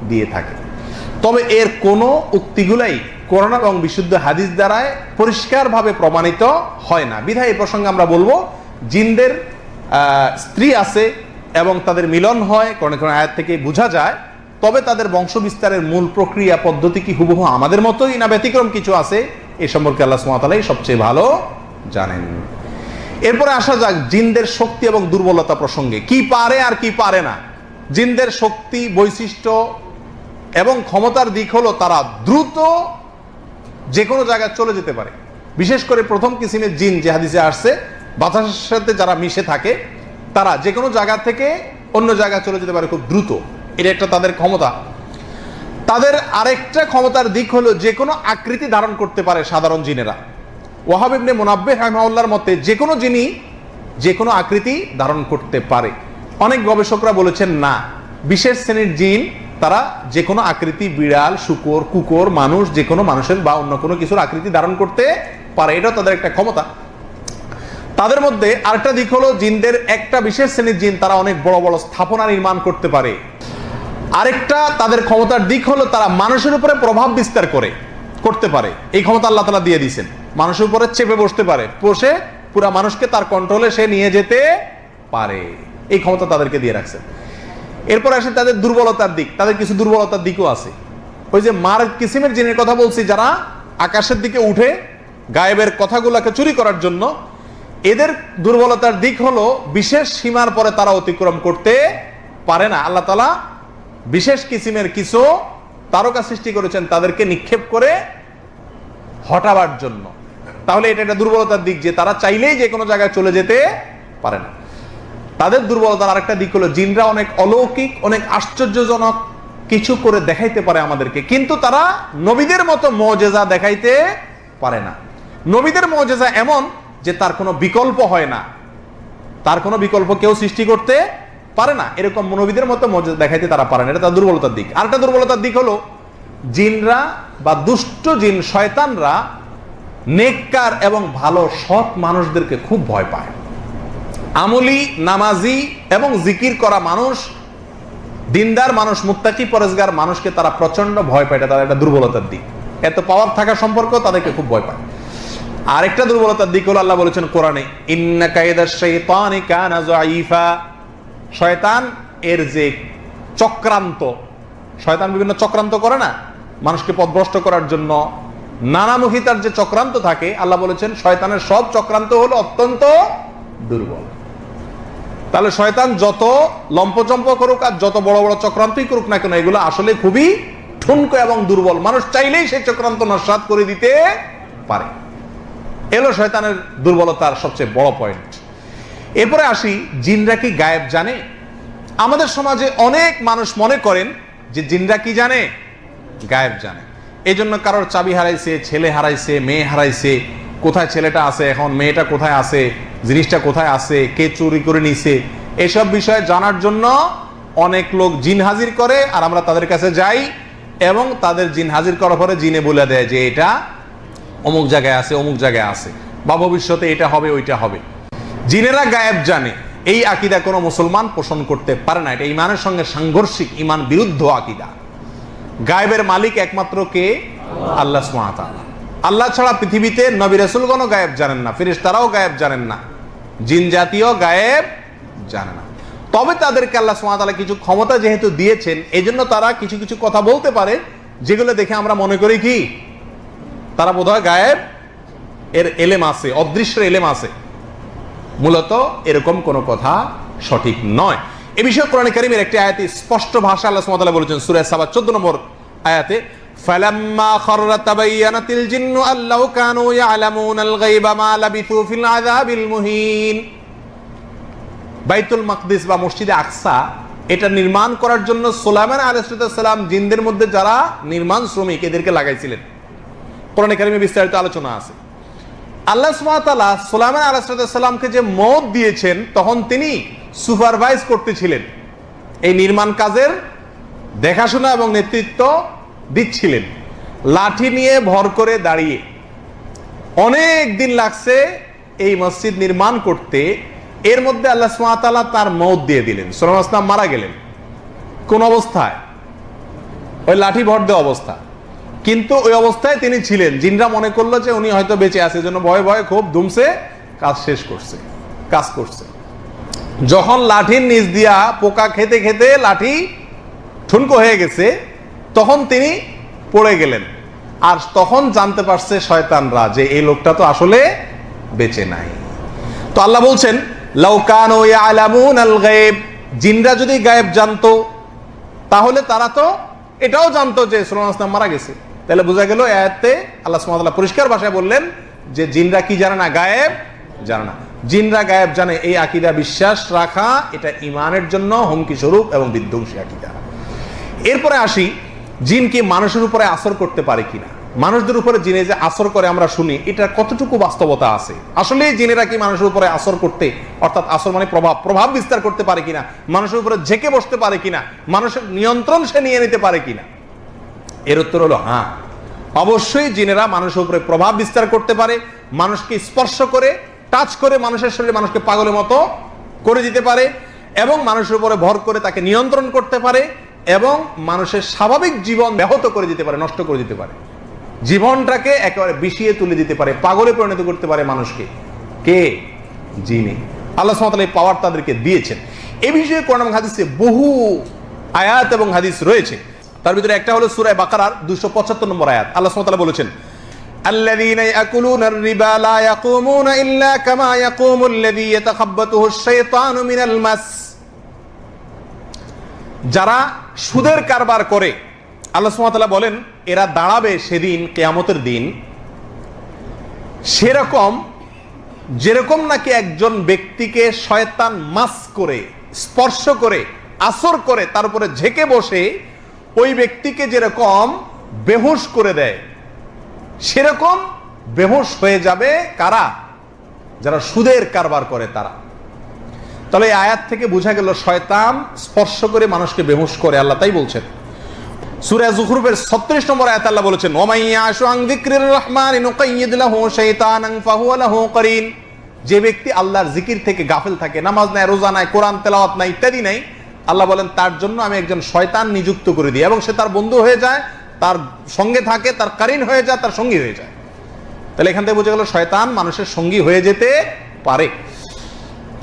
দিয়ে থাকে। তবে এর কোনো উক্তিগুলাই কোরআন এবং বিশুদ্ধ হাদিস দ্বারায় পরিষ্কারভাবে প্রমাণিত হয় না। বিধায় এই প্রসঙ্গে আমরা বলবো জিনদের স্ত্রী আছে এবং তাদের মিলন হয়, কোন কোন আয়াত থেকে বোঝা যায়। তবে তাদের বংশ বিস্তারের মূল প্রক্রিয়া পদ্ধতি কি হুবহু আমাদের মতোই না ব্যতিক্রম কিছু আছে, এ সম্পর্কে আল্লাহ সুবহানাহু ওয়া তাআলাই সবচেয়ে ভালো জানেন। এরপরে আসা যাক জিনদের শক্তি এবং দুর্বলতা প্রসঙ্গে। কি পারে আর কি পারে না। জিনদের শক্তি, বৈশিষ্ট্য এবং ক্ষমতার দিক হলো তারা দ্রুত যে কোনো জায়গায় চলে যেতে পারে। বিশেষ করে প্রথম কিসিমের জিন যে হাদিসে আসছে, বাতাসের সাথে যারা মিশে থাকে, তারা যে কোনো জায়গা থেকে অন্য জায়গায় চলে যেতে পারে খুব দ্রুত। এটা একটা তাদের ক্ষমতা। তাদের আরেকটা ক্ষমতার দিক হলো যে কোনো আকৃতি ধারণ করতে পারে সাধারণ জিনেরা। ওয়াহাব ইবনে মুনাব্বিহ রাহিমাহুল্লাহর মতে যে কোনো জিনই যে কোনো আকৃতি ধারণ করতে পারে। অনেক গবেষকরা বলেছেন না, বিশেষ শ্রেণীর জিন তারা যে কোনো আকৃতি, বিড়াল, শূকর, কুকুর, মানুষ, যে কোনো মানুষের বা অন্য কোনো কিছুর আকৃতি ধারণ করতে পারে। এটাও তাদের একটা ক্ষমতা। তাদের মধ্যে আরেকটা দিক হলো জিনদের একটা বিশেষ শ্রেণীর জিন তারা অনেক বড় বড় স্থাপনা নির্মাণ করতে পারে। আরেকটা তাদের ক্ষমতার দিক হলো তারা মানুষের উপরে প্রভাব বিস্তার করতে পারে। এই ক্ষমতা আল্লাহ তাআলা দিয়ে দিয়েছেন। মানুষের উপরে চেপে বসতে পারে, বসে পুরা মানুষকে তার কন্ট্রোলে সে নিয়ে যেতে পারে, এই ক্ষমতা তাদেরকে দিয়ে রাখছেন। এরপর আসে তাদের দুর্বলতার দিক। তাদের কিছু দুর্বলতার দিকও আছে। ওই যে মার কিসিমের জিনের কথা বলছি, যারা আকাশের দিকে উঠে গায়েবের কথাগুলোকে চুরি করার জন্য, এদের দুর্বলতার দিক হলো বিশেষ সীমার পরে তারা অতিক্রম করতে পারে না। আল্লাহ তাআলা বিশেষ কিসিমের কিছু তারকা সৃষ্টি করেছেন তাদেরকে নিক্ষেপ করে হটাবার জন্য। তাহলে এটা একটা দুর্বলতার দিক যে তারা চাইলেই যে কোনো জায়গায় চলে যেতে পারে না। তাদের দুর্বলতার আরেকটা দিক হলো জিনরা অনেক অলৌকিক, অনেক আশ্চর্যজনক কিছু করে দেখাইতে পারে আমাদেরকে, কিন্তু তারা নবীদের মতো মুজিজা দেখাইতে পারে না। নবীদের মুজিজা এমন যে তার কোনো বিকল্প হয় না, তার কোনো বিকল্প কেউ সৃষ্টি করতে পারে না, এরকম নবীদের মতো মুজিজা দেখাইতে তারা পারে না। এটা তার দুর্বলতার দিক। আরেকটা দুর্বলতার দিক হলো জিনরা বা দুষ্ট জিন শয়তানরা নেককার এবং ভালো সৎ মানুষদেরকে খুব ভয় পায়। আমলি, নামাজি এবং জিকির করা মানুষ, দিনদার মানুষ, মুত্তাকি পরেজগার মানুষকে তারা প্রচন্ড ভয় পায়। এটা তার একটা দুর্বলতার দিক। এত পাওয়ার থাকা সম্পর্ক তাদেরকে খুব ভয় পায়। আরেকটা দুর্বলতার দিক হলো আল্লাহ বলেছেন কোরআনে, ইন্না কায়দাশ শাইতানি কানা যায়ীফা। শয়তান এর যে চক্রান্ত, শয়তান বিভিন্ন চক্রান্ত করে না মানুষকে পথভ্রষ্ট করার জন্য, নানামুখী তার যে চক্রান্ত থাকে, আল্লাহ বলেছেন শয়তানের সব চক্রান্ত হলো অত্যন্ত দুর্বল। তাহলে শয়তান যত লম্পচম্প করুক আর যত বড় বড় চক্রান্তই করুক না কেন, এগুলো আসলে খুবই ঠুনকো এবং দুর্বল। মানুষ চাইলেই সেই চক্রান্ত নস্যাৎ করে দিতে পারে। এলো শয়তানের দুর্বলতার সবচেয়ে বড় পয়েন্ট। এরপরে আসি, জিনরা কি গায়েব জানে? আমাদের সমাজে অনেক মানুষ মনে করেন যে জিনরা কি জানে? গায়েব জানে। এই জন্য কারোর চাবি হারাইছে, ছেলে হারাইছে, মেয়ে হারাইছে, কোথায় ছেলেটা আছে, এখন মেয়েটা কোথায় আছে, জিনিসটা কোথায় আছে, কে চুরি করে নিছে, এসব বিষয়ে জানার জন্য অনেক লোক জিন হাজির করে, আর আমরা তাদের কাছে যাই এবং তাদের জিন হাজির করার পরে জিনে বলে দেয় যে এটা অমুক জায়গায় আছে, অমুক জায়গায় আছে, বা ভবিষ্যতে এটা হবে, ওইটা হবে। জিনেরা গায়েব জানে, এই আকীদা কোনো মুসলমান পোষণ করতে পারে না। এটা ইমানের সঙ্গে সাংঘর্ষিক, ইমান বিরুদ্ধ আকীদা। গায়েবের মালিক একমাত্র কে? আল্লাহ সুবহানাহু ওয়া তাআলা। আল্লাহ ছাড়া পৃথিবীতে নবী রাসূলগণও গায়েব জানেন না, ফেরেশতারাও গায়েব জানেন না, জিন জাতীয় গায়েব জানে না। তবে তাদেরকে আল্লাহ সুবহানাহু ওয়া তাআলা কিছু ক্ষমতা যেহেতু দিয়েছেন, এজন্য তারা কিছু কিছু কথা বলতে পারে যেগুলো দেখে আমরা মনে করি কি তারা বোধহয় গায়েব এর এলেম আছে, অদৃশ্যের এলেম আছে। মূলত এরকম কোনো কথা সঠিক নয়। এ বিষয়ে কোরআন কারীমের একটি আয়াতে স্পষ্ট ভাষা আল্লাহ সুবহানাহু ওয়া তাআলা বলেছেন সূরা সাবা 14 নম্বর আয়াতে, ফালাম্মা খাররা তাবায়্যানাতিল জিন্নু আল্লাউ কানু ইয়ালামুনাল গায়বা মা লাবিথু ফিল আযাবিল মুহিন। বাইতুল মাকদিস বা মসজিদে আকসা, এটা নির্মাণ করার জন্য সুলাইমান আলাইহিস সালাম জিনদের মধ্যে যারা নির্মাণ শ্রমিক এদেরকে লাগাইছিলেন। কোরআন কারীমে বিস্তারিত আলোচনা আছে। আল্লাহ সুবহানাহু ওয়া তাআলা সুলাইমান আলাইহিস সালামকে যে মওত দিয়েছেন, তখন তিনি সুপারভাইজ করতেছিলেন, এই নির্মাণ কাজের দেখাশোনা এবং নেতৃত্ব দিচ্ছিলেন। লাঠি নিয়ে ভর করে দাঁড়িয়ে অনেক দিন লাগছে এই মসজিদ নির্মাণ করতে। এর মধ্যে আল্লাহ সুবহানাহু ওয়া তাআলা তার মওত দিয়ে দিলেন। সুলাইমান আলাইহিস সালাম মারা গেলেন। কোন অবস্থায়? ওই লাঠি ভর দেওয়া অবস্থা। কিন্তু ওই অবস্থায় তিনি ছিলেন। জিনরা মনে করলো যে উনি হয়তো বেঁচে আছে, জন্য ভয়ে ভয়ে খুব ধুমছে কাজ শেষ করছে, কাজ করছে। যখন লাঠির নিচ দিয়া পোকা খেতে খেতে লাঠি ঠুনকো হয়ে গেছে, তখন তিনি পড়ে গেলেন। আর তখন জানতে পারছে শয়তানরা যে এই লোকটা তো আসলে বেঁচে নাই। তো আল্লাহ বলছেন, লাউ কানু ইয়ালামুনাল গায়ব, জিনরা যদি গায়েব জানতো তাহলে তারা তো এটাও জানতো যে সুলাইমান আলাইহিস সালাম মারা গেছে। তাহলে বোঝা গেল আয়াতে আল্লাহ সুবহানাহু ওয়া তাআলা পরিষ্কার ভাষায় বললেন যে জিনরা কি জানে না? গায়েব জানে না। জিনরা গায়েব জানে, এই আকীদা বিশ্বাস রাখা এটা ঈমানের জন্য হুমকি স্বরূপ এবং বিধ্বংসী আকীদা। এরপরে আসি, জিন কি মানুষের উপরে আসর করতে পারে কিনা? মানুষদের উপরে জিনে যে আসর করে আমরা শুনি, এটা কতটুকু বাস্তবতা আছে? আসলে জিনেরা কি মানুষের উপরে আসর করতে, অর্থাৎ আসর মানে প্রভাব বিস্তার করতে পারে কিনা, মানুষের উপরে ঝেঁকে বসতে পারে কিনা, মানুষের নিয়ন্ত্রণ সে নিয়ে নিতে পারে কিনা? এর উত্তর হলো হ্যাঁ, অবশ্যই জিনেরা মানুষের উপরে প্রভাব বিস্তার করতে পারে, মানুষকে স্পর্শ করে, টাচ করে মানুষের শরীরে মানুষকে পাগলের মতো করে দিতে পারে, এবং মানুষের উপরে ভর করে তাকে নিয়ন্ত্রণ করতে পারে, এবং মানুষের স্বাভাবিক জীবন ব্যাহত করে দিতে পারে, নষ্ট করে দিতে পারে, জীবনটাকে একেবারে বিষিয়ে তুলে দিতে পারে, পাগলে পরিণত করতে পারে মানুষকে। কে? জিনে। আল্লাহ সুবহানাহু ওয়া তাআলা এই পাওয়ার তাদেরকে দিয়েছেন। এই বিষয়ে কোরআন এবং হাদিসে বহু আয়াত এবং হাদিস রয়েছে। তার ভিতরে একটা হলো সূরা বাকারার 275 নম্বর আয়াত। আল্লাহ সুবহানাহু ওয়া তাআলা বলেছেন, আল্লাযীনা ইয়াকুলুনা আর-রিবা লা ইয়াকুমুনা ইল্লা কামা ইয়াকুমুল্লাযী ইয়াতাখাব্বাতুহু আশ-শাইতানু মিনাল মাস। যারা সুদের কারবার করে, আল্লাহ সুবহানাহু ওয়া তাআলা বলেন এরা দাঁড়াবে সেদিন কিয়ামতের দিন সেরকম যেরকম নাকি একজন ব্যক্তিকে শয়তান মাস করে, স্পর্শ করে, আসর করে, তার উপরে ঝেঁকে বসে ওই ব্যক্তিকে যেরকম বেহুশ করে দেয়, সেরকম বেহুশ হয়ে যাবে কারা? যারা সুদের কারবার করে তারা। তাহলে এই আয়াত থেকে বোঝা গেল শয়তান স্পর্শ করে মানুষকে বেহুশ করে, আল্লাহ তাই বলছেন। সূরা যুখরুফের 36 নম্বর আয়াতে আল্লাহ বলেছেন, ওয়ামাইয়াশু আন যিকরির রহমানি নুকাইয়িদ লাহু শাইতানান ফাহুয়া লাহু করিন। যে ব্যক্তি আল্লাহর জিকির থেকে গাফিল থাকে, নামাজ নাই, রোজা নাই, কোরআন তেলাওয়াত নাই, ইত্যাদি নাই, আল্লাহ বলেন তার জন্য আমি একজন শয়তান নিযুক্ত করে দিই এবং সে তার বন্ধু হয়ে যায়, তার সঙ্গে থাকে, তার কারিন হয়ে যায়, তার সঙ্গী হয়ে যায়। তাহলে এখান থেকে বোঝা গেল শয়তান মানুষের সঙ্গী হয়ে যেতে পারে।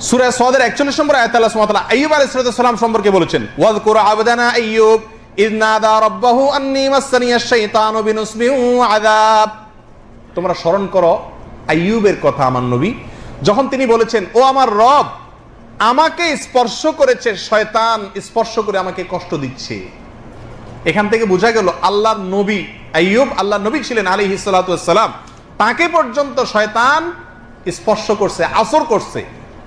সূরা সাদের 41 নম্বর আয়াতে আল্লাহ সুবহানাহু ওয়া তাআলা আইয়ুব আলাইহিস সালাম সম্পর্কে বলেছেন, ওয়াযকুর আবদানা আইয়ুব ইয নাদা রাব্বাহু আন্নী মাসসানিয়াশ শাইতানু বিনুসবিন ওয়া আযাব। তোমরা স্মরণ করো আইয়ুবের কথা আমার নবী, যখন তিনি বলেছেন ও আমার রব, আমাকে স্পর্শ করেছে শয়তান, স্পর্শ করে আমাকে কষ্ট দিচ্ছে। এখান থেকে বোঝা গেল আল্লাহর নবী আইয়ুব আল্লাহর নবী ছিলেন আলাইহিস সালাতু ওয়াস সালাম, তাকে পর্যন্ত শয়তান স্পর্শ করছে, আসর করছে।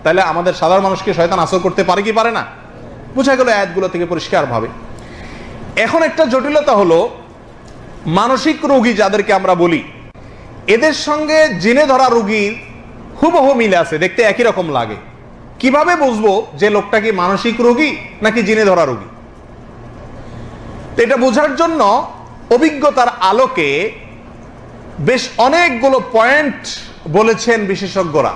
তাহলে আমাদের সাধারণ মানুষকে শয়তান আসর করতে পারে কি পারে না? বোঝা গেল আয়াতগুলো থেকে পরিষ্কার ভাবে। এখন একটা জটিলতা হলো মানসিক রোগী যাদেরকে আমরা বলি, এদের সঙ্গে জিনে ধরা রোগীর হুবহু মিল আছে, দেখতে একই রকম লাগে। কিভাবে বুঝবো যে লোকটা কি মানসিক রোগী নাকি জিনে ধরা রোগী? এটা বোঝার জন্য অভিজ্ঞতার আলোকে বেশ অনেকগুলো পয়েন্ট বলেছেন বিশেষজ্ঞরা,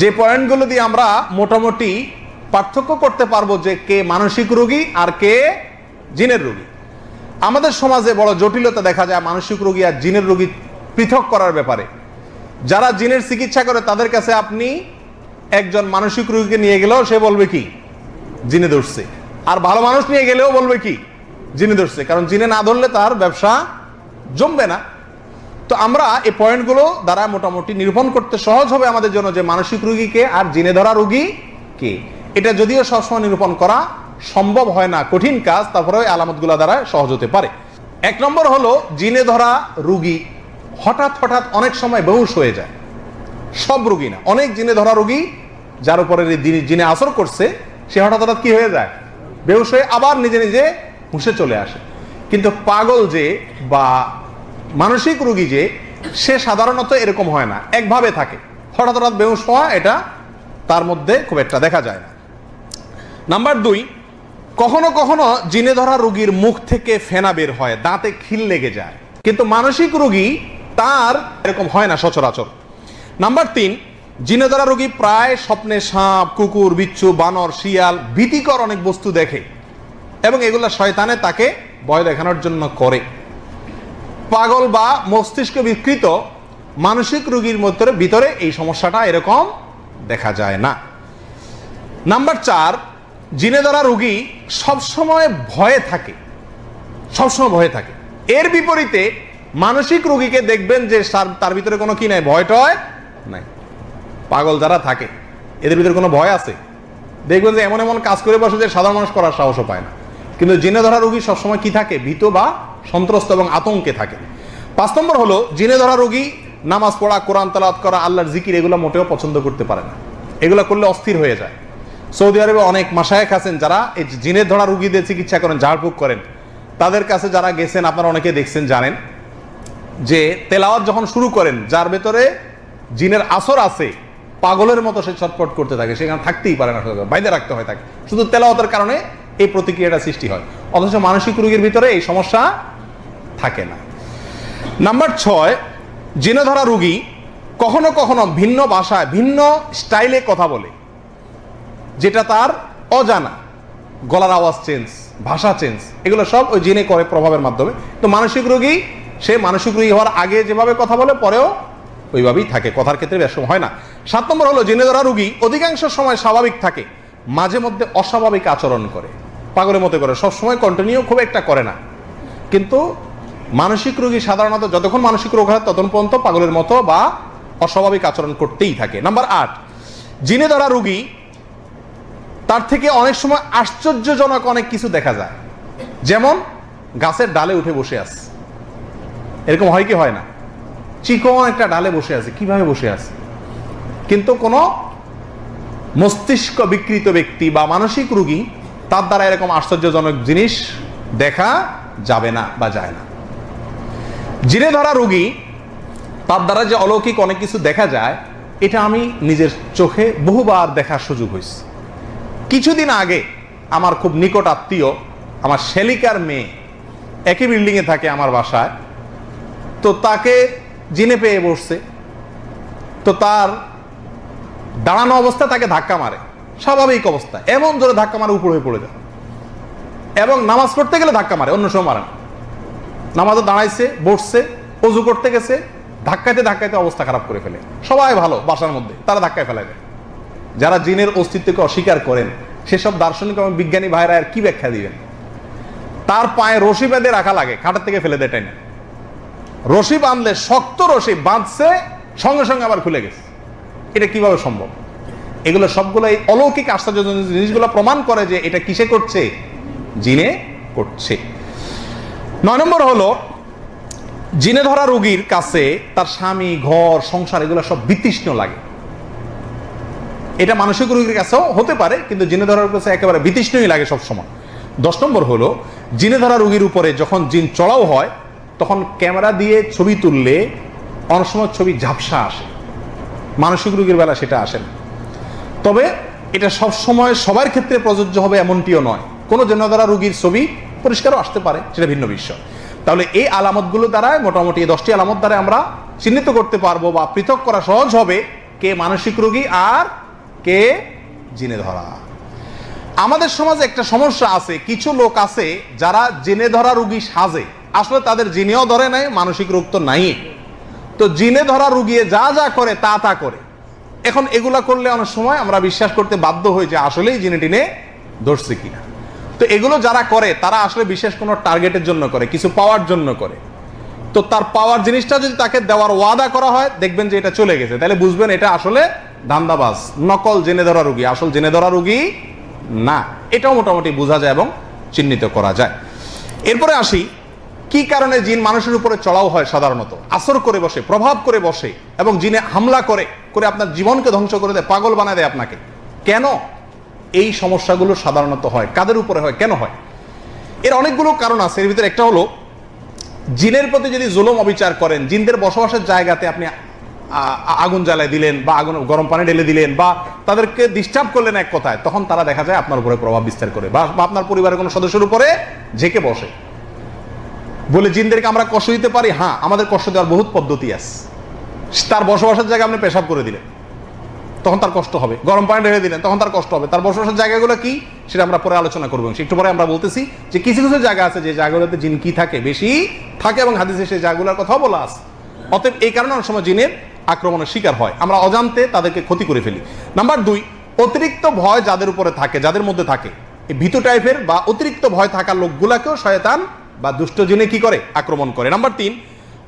যে পয়েন্টগুলো দিয়ে আমরা মোটামুটি পার্থক্য করতে পারবো যে কে মানসিক রোগী আর কে জিনের রোগী। আমাদের সমাজে বড় জটিলতা দেখা যায় মানসিক রোগী আর জিনের রোগী পৃথক করার ব্যাপারে। যারা জিনের চিকিৎসা করে তাদের কাছে আপনি একজন মানসিক রোগীকে নিয়ে গেলেও সে বলবে কি জিনে ধরছে, আর ভালো মানুষ নিয়ে গেলেও বলবে কি জিনে ধরছে, কারণ জিনে না ধরলে তার ব্যবসা জমবে না। তো আমরা এই পয়েন্টগুলো দ্বারা মোটামুটি নিরূপণ করতে সহজ হবে আমাদের জন্য যে মানসিক রোগীকে আর জিনে ধরা রোগী কে। এটা যদিও সবসময় নিরূপণ করা সম্ভব হয় না, কঠিন কাজ, তারপরে ওই আলামতগুলো দ্বারা সহজ হতে পারে। এক নম্বর হলো জিনে ধরা রোগী হঠাৎ হঠাৎ অনেক সময় বেহুশ হয়ে যায়। সব রোগী না, অনেক জিনে ধরা রোগী যার উপরে জিনে আসর করছে সে হঠাৎ হঠাৎ কি হয়ে যায়, বেহুশ হয়ে আবার নিজে নিজে হুঁশে চলে আসে। কিন্তু পাগল যে বা মানসিক রোগী যে, সে সাধারণত এরকম হয় না, একভাবে থাকে। হঠাৎ হঠাৎ বেহুশ হওয়া এটা তার মধ্যে খুব একটা দেখা যায় না। নাম্বার 2, কখনো কখনো জিনে ধরা রোগীর মুখ থেকে ফেনা বের হয়, দাঁতে খিল লেগে যায়, কিন্তু মানসিক রোগী তার এরকম হয় না সচরাচর। নাম্বার 3, জিনে ধরা রোগী প্রায় স্বপ্নে সাপ, কুকুর, বিচ্ছু, বানর, শিয়াল, ভীতিকর অনেক বস্তু দেখে এবং এগুলা শয়তানে তাকে ভয় দেখানোর জন্য করে। পাগল বা মস্তিষ্ক বিকৃত মানসিক রোগীর ভিতরে এই সমস্যাটা এরকম দেখা যায় না। নাম্বার 4, জিনে ধরা রোগী সবসময় ভয়ে থাকে, সবসময় ভয়ে থাকে। এর বিপরীতে মানসিক রোগীকে দেখবেন যে তার ভিতরে কোনো কি নাই, ভয় টয় নাই। পাগল যারা থাকে এদের ভিতরে কোনো ভয় আছে, দেখবেন যে এমন এমন কাজ করে বসে যে সাধারণ মানুষ করার সাহসও পায় না। কিন্তু জিনে ধরা রোগী সবসময় কি থাকে, ভীত বা সন্ত্রস্ত এবং আতঙ্কে থাকে। 5 নম্বর হলো জিনে ধরা রোগী নামাজ পড়া, কোরআন তেলাওয়াত করা, আল্লাহর জিকির এগুলো মোটেও পছন্দ করতে পারে না, এগুলো করলে অস্থির হয়ে যায়। সৌদি আরবে অনেক মাশায়েখ আছেন যারা এই জিনে ধরা রোগীদের চিকিৎসা করেন, ঝাড়ফুঁক করেন। তাদের কাছে যারা গেছেন আপনারা অনেকে দেখছেন, জানেন যে তেলাওয়াত যখন শুরু করেন যার ভেতরে জিনের আসর আছে, পাগলের মতো সে ছটফট করতে থাকে, সেখানে থাকতেই পারে না, বাইরে রাখতে হয় তাকে, শুধু তেলাওয়াতের কারণে এই প্রতিক্রিয়াটা সৃষ্টি হয়। অথচ মানসিক রোগীর ভিতরে এই সমস্যা থাকে না। নাম্বার 6, জিনে ধরা রোগী কখনো কখনো ভিন্ন ভাষায় ভিন্ন স্টাইলে কথা বলে, যেটা তার অজানা, গলার আওয়াজ চেঞ্জ, ভাষা চেঞ্জ, এগুলো সব ওই জিনে করে প্রভাবের মাধ্যমে। তো মানসিক রোগী সে মানসিক রোগী হওয়ার আগে যেভাবে কথা বলে পরেও ওইভাবেই থাকে, কথার ক্ষেত্রে ব্যাসম হয় না। 7 নম্বর হলো জিনে ধরা রোগী অধিকাংশ সময় স্বাভাবিক থাকে, মাঝে মধ্যে অস্বাভাবিক আচরণ করে, পাগলের মতো করে, সবসময় কন্টিনিউ খুব একটা করে না। কিন্তু মানসিক রোগী সাধারণত যতক্ষণ মানসিক রোগ হয় ততক্ষণ পর্যন্ত পাগলের মতো বা অস্বাভাবিক আচরণ করতেই থাকে। নাম্বার 8, জিনে ধরা রোগী তার থেকে অনেক সময় আশ্চর্যজনক অনেক কিছু দেখা যায়, যেমন গাছের ডালে উঠে বসে আছে। এরকম হয় কি হয় না? চিকন একটা ডালে বসে আছে, কিভাবে বসে আছে? কিন্তু কোনো মস্তিষ্ক বিকৃত ব্যক্তি বা মানসিক রোগী তার দ্বারা এরকম আশ্চর্যজনক জিনিস দেখা যাবে না বা যায় না। জিনে ধরা রোগী তার দ্বারা যে অলৌকিক অনেক কিছু দেখা যায়, এটা আমি নিজের চোখে বহুবার দেখার সুযোগ হয়েছে। কিছুদিন আগে আমার খুব নিকট আত্মীয়, আমার শ্যালিকার মেয়ে, একই বিল্ডিংয়ে থাকে আমার বাসায়, তো তাকে জিনে পেয়ে বসছে। তো তার দাঁড়ানো অবস্থা তাকে ধাক্কা মারে, স্বাভাবিক অবস্থা, এমন জোরে ধাক্কা মারে উপর হয়ে পড়ে যায়। এবং নামাজ পড়তে গেলে ধাক্কা মারে, অন্য সময় মারে না। নামাজে দাঁড়াইছে, বসছে, অজু করতে গেছে, ধাক্কাইতে ধাক্কাইতে অবস্থা খারাপ করে ফেলে। সবাই ভালো বাসার মধ্যে, তারা ধাক্কায় ফেলে দেয়। যারা জিনের অস্তিত্বকে অস্বীকার করেন সেসব দার্শনিক এবং বিজ্ঞানী ভাইরা আর কি ব্যাখ্যা দিবেন? তার পায়ে রশি বেঁধে রাখা লাগে, খাটের থেকে ফেলে দেয় টাইনা। রশি বাঁধলে, শক্ত রশি বাঁধছে, সঙ্গে সঙ্গে আবার খুলে গেছে। এটা কিভাবে সম্ভব? এগুলো সবগুলো এই অলৌকিক আশ্চর্যজনক জিনিসগুলো প্রমাণ করে যে এটা কিসে করছে? জিনে করছে। 9 নম্বর হলো জিনে ধরা রোগীর কাছে তার স্বামী, ঘর, সংসার এগুলো সব বিতৃষ্ণ লাগে। এটা মানসিক রোগীর কাছেও হতে পারে, কিন্তু জিনে ধরার কাছে একেবারে বিতৃষ্ণই লাগে সব সময়। 10 নম্বর হলো জিনে ধরা রোগীর উপরে যখন জিন চড়াও হয় তখন ক্যামেরা দিয়ে ছবি তুললে অনেক সময় ছবি ঝাপসা আসে। মানসিক রোগীর বেলা সেটা আসে না। তবে এটা সব সময় সবার ক্ষেত্রে প্রযোজ্য হবে এমনটিও নয়। কোনো জিনে ধরা রোগীর ছবি পরিষ্কারও আসতে পারে, সেটা ভিন্ন বিষয়। তাহলে এই আলামতগুলো দ্বারা, মোটামুটি 10টি আলামত দ্বারা আমরা চিহ্নিত করতে পারবো বা পৃথক করা সহজ হবে কে মানসিক রোগী আর কে জিনে ধরা। আমাদের সমাজে একটা সমস্যা আছে, কিছু লোক আছে যারা জিনে ধরা রোগী সাজে, আসলে তাদের জিনেও ধরে নাই, মানসিক রোগ তো নাই। তো জিনে ধরা রোগী যা যা করে তা তা করে। এখন এগুলা করলে অনেক সময় আমরা বিশ্বাস করতে বাধ্য হই যে আসলেই জিনে টিনে ধরছে কিনা। তো এগুলো যারা করে তারা আসলে বিশেষ কোনো টার্গেটের জন্য করে, কিছু পাওয়ার জন্য করে। তো তার পাওয়ার জিনিসটা যদি তাকে দেওয়ার ওয়াদা করা হয়, দেখবেন যে এটা চলে গেছে, তাহলে বুঝবেন এটা আসলে ধান্দাবাজ, নকল জেনে ধরা রোগী, আসল জেনে ধরা রোগী না। এটাও মোটামুটি বোঝা যায় এবং চিহ্নিত করা যায়। এরপরে আসি, কি কারণে জিন মানুষের উপরে চড়াও হয়? সাধারণত আসর করে বসে, প্রভাব করে বসে, এবং জিনে হামলা করে করে আপনার জীবনকে ধ্বংস করে দেয়, পাগল বানায় দেয় আপনাকে। কেন এই সমস্যাগুলো সাধারণত হয়? কাদের উপরে হয়? কেন হয়? এর অনেকগুলো কারণ আছে। এর ভিতরে একটা হলো, জিনের প্রতি যদি জুলুম অবিচার করেন, জিনদের বসবাসের জায়গাতে আপনি আগুন জ্বালায় দিলেন বা আগুন গরম পানি ঢেলে দিলেন বা তাদেরকে ডিস্টার্ব করলেন এক কথায়, তখন তারা দেখা যায় আপনার উপরে প্রভাব বিস্তার করে বা আপনার পরিবারের কোনো সদস্যের উপরে ঝেঁকে বসে। বলে জিনদেরকে আমরা কষ্ট দিতে পারি? হ্যাঁ, আমাদের কষ্ট দেওয়ার বহুত পদ্ধতি আছে। তার বসবাসের জায়গায় আপনি পেশাব করে দিলেন, তখন তার কষ্ট হবে। গরম পানি ঢেলে দিলেন, তখন তার কষ্ট হবে। তার বসবাসের জায়গাগুলো কি সেটা আমরা পরে আলোচনা করবো। একটু পরে আমরা বলতেছি যে কিছু কিছু জায়গা আছে যে জায়গাগুলোতে জিন কি থাকে, বেশি থাকে, এবং হাদিসে সেই জায়গাগুলোর কথাও বলা আছে। অতএব এই কারণে অনেক সময় জিনের আক্রমণের শিকার হয়, আমরা অজান্তে তাদেরকে ক্ষতি করে ফেলি। নাম্বার 2, অতিরিক্ত ভয় যাদের উপরে থাকে, যাদের মধ্যে থাকে, এই ভীতু টাইপের বা অতিরিক্ত ভয় থাকা লোকগুলাকেও শয়তান বা দুষ্ট জিনে কি করে? আক্রমণ করে। নাম্বার 3,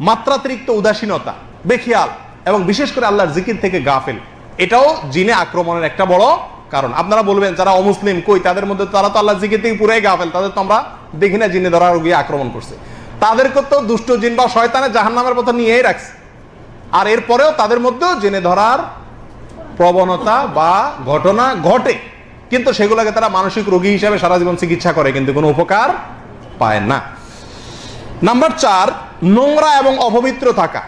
মাত্রাতিরিক্ত উদাসীনতা, বেখিয়াল এবং বিশেষ করে আল্লাহর জিকির থেকে গাফেল, এটাও জিনে আক্রমণের একটা বড় কারণ। আপনারা বলবেন যারা অমুসলিম কই, তাদের মধ্যে তারা তো আল্লাহর জিকির থেকে পুরাই গাফেল, তাদের তো আমরা দেখি না জিনে ধরা রোগী আক্রমণ করছে। তাদেরকে তো দুষ্ট জিন বা শয়তানে জাহান্নামের পথে নিয়েই রাখছে, আর এরপরেও তাদের মধ্যেও জেনে ধরার প্রবণতা বা ঘটনা ঘটে, কিন্তু সেগুলোকে তারা মানসিক রোগী হিসেবে সারা জীবন চিকিৎসা করে, কিন্তু কোনো উপকার পায় না। নাম্বার 4, নোংরা এবং অপবিত্র থাকা।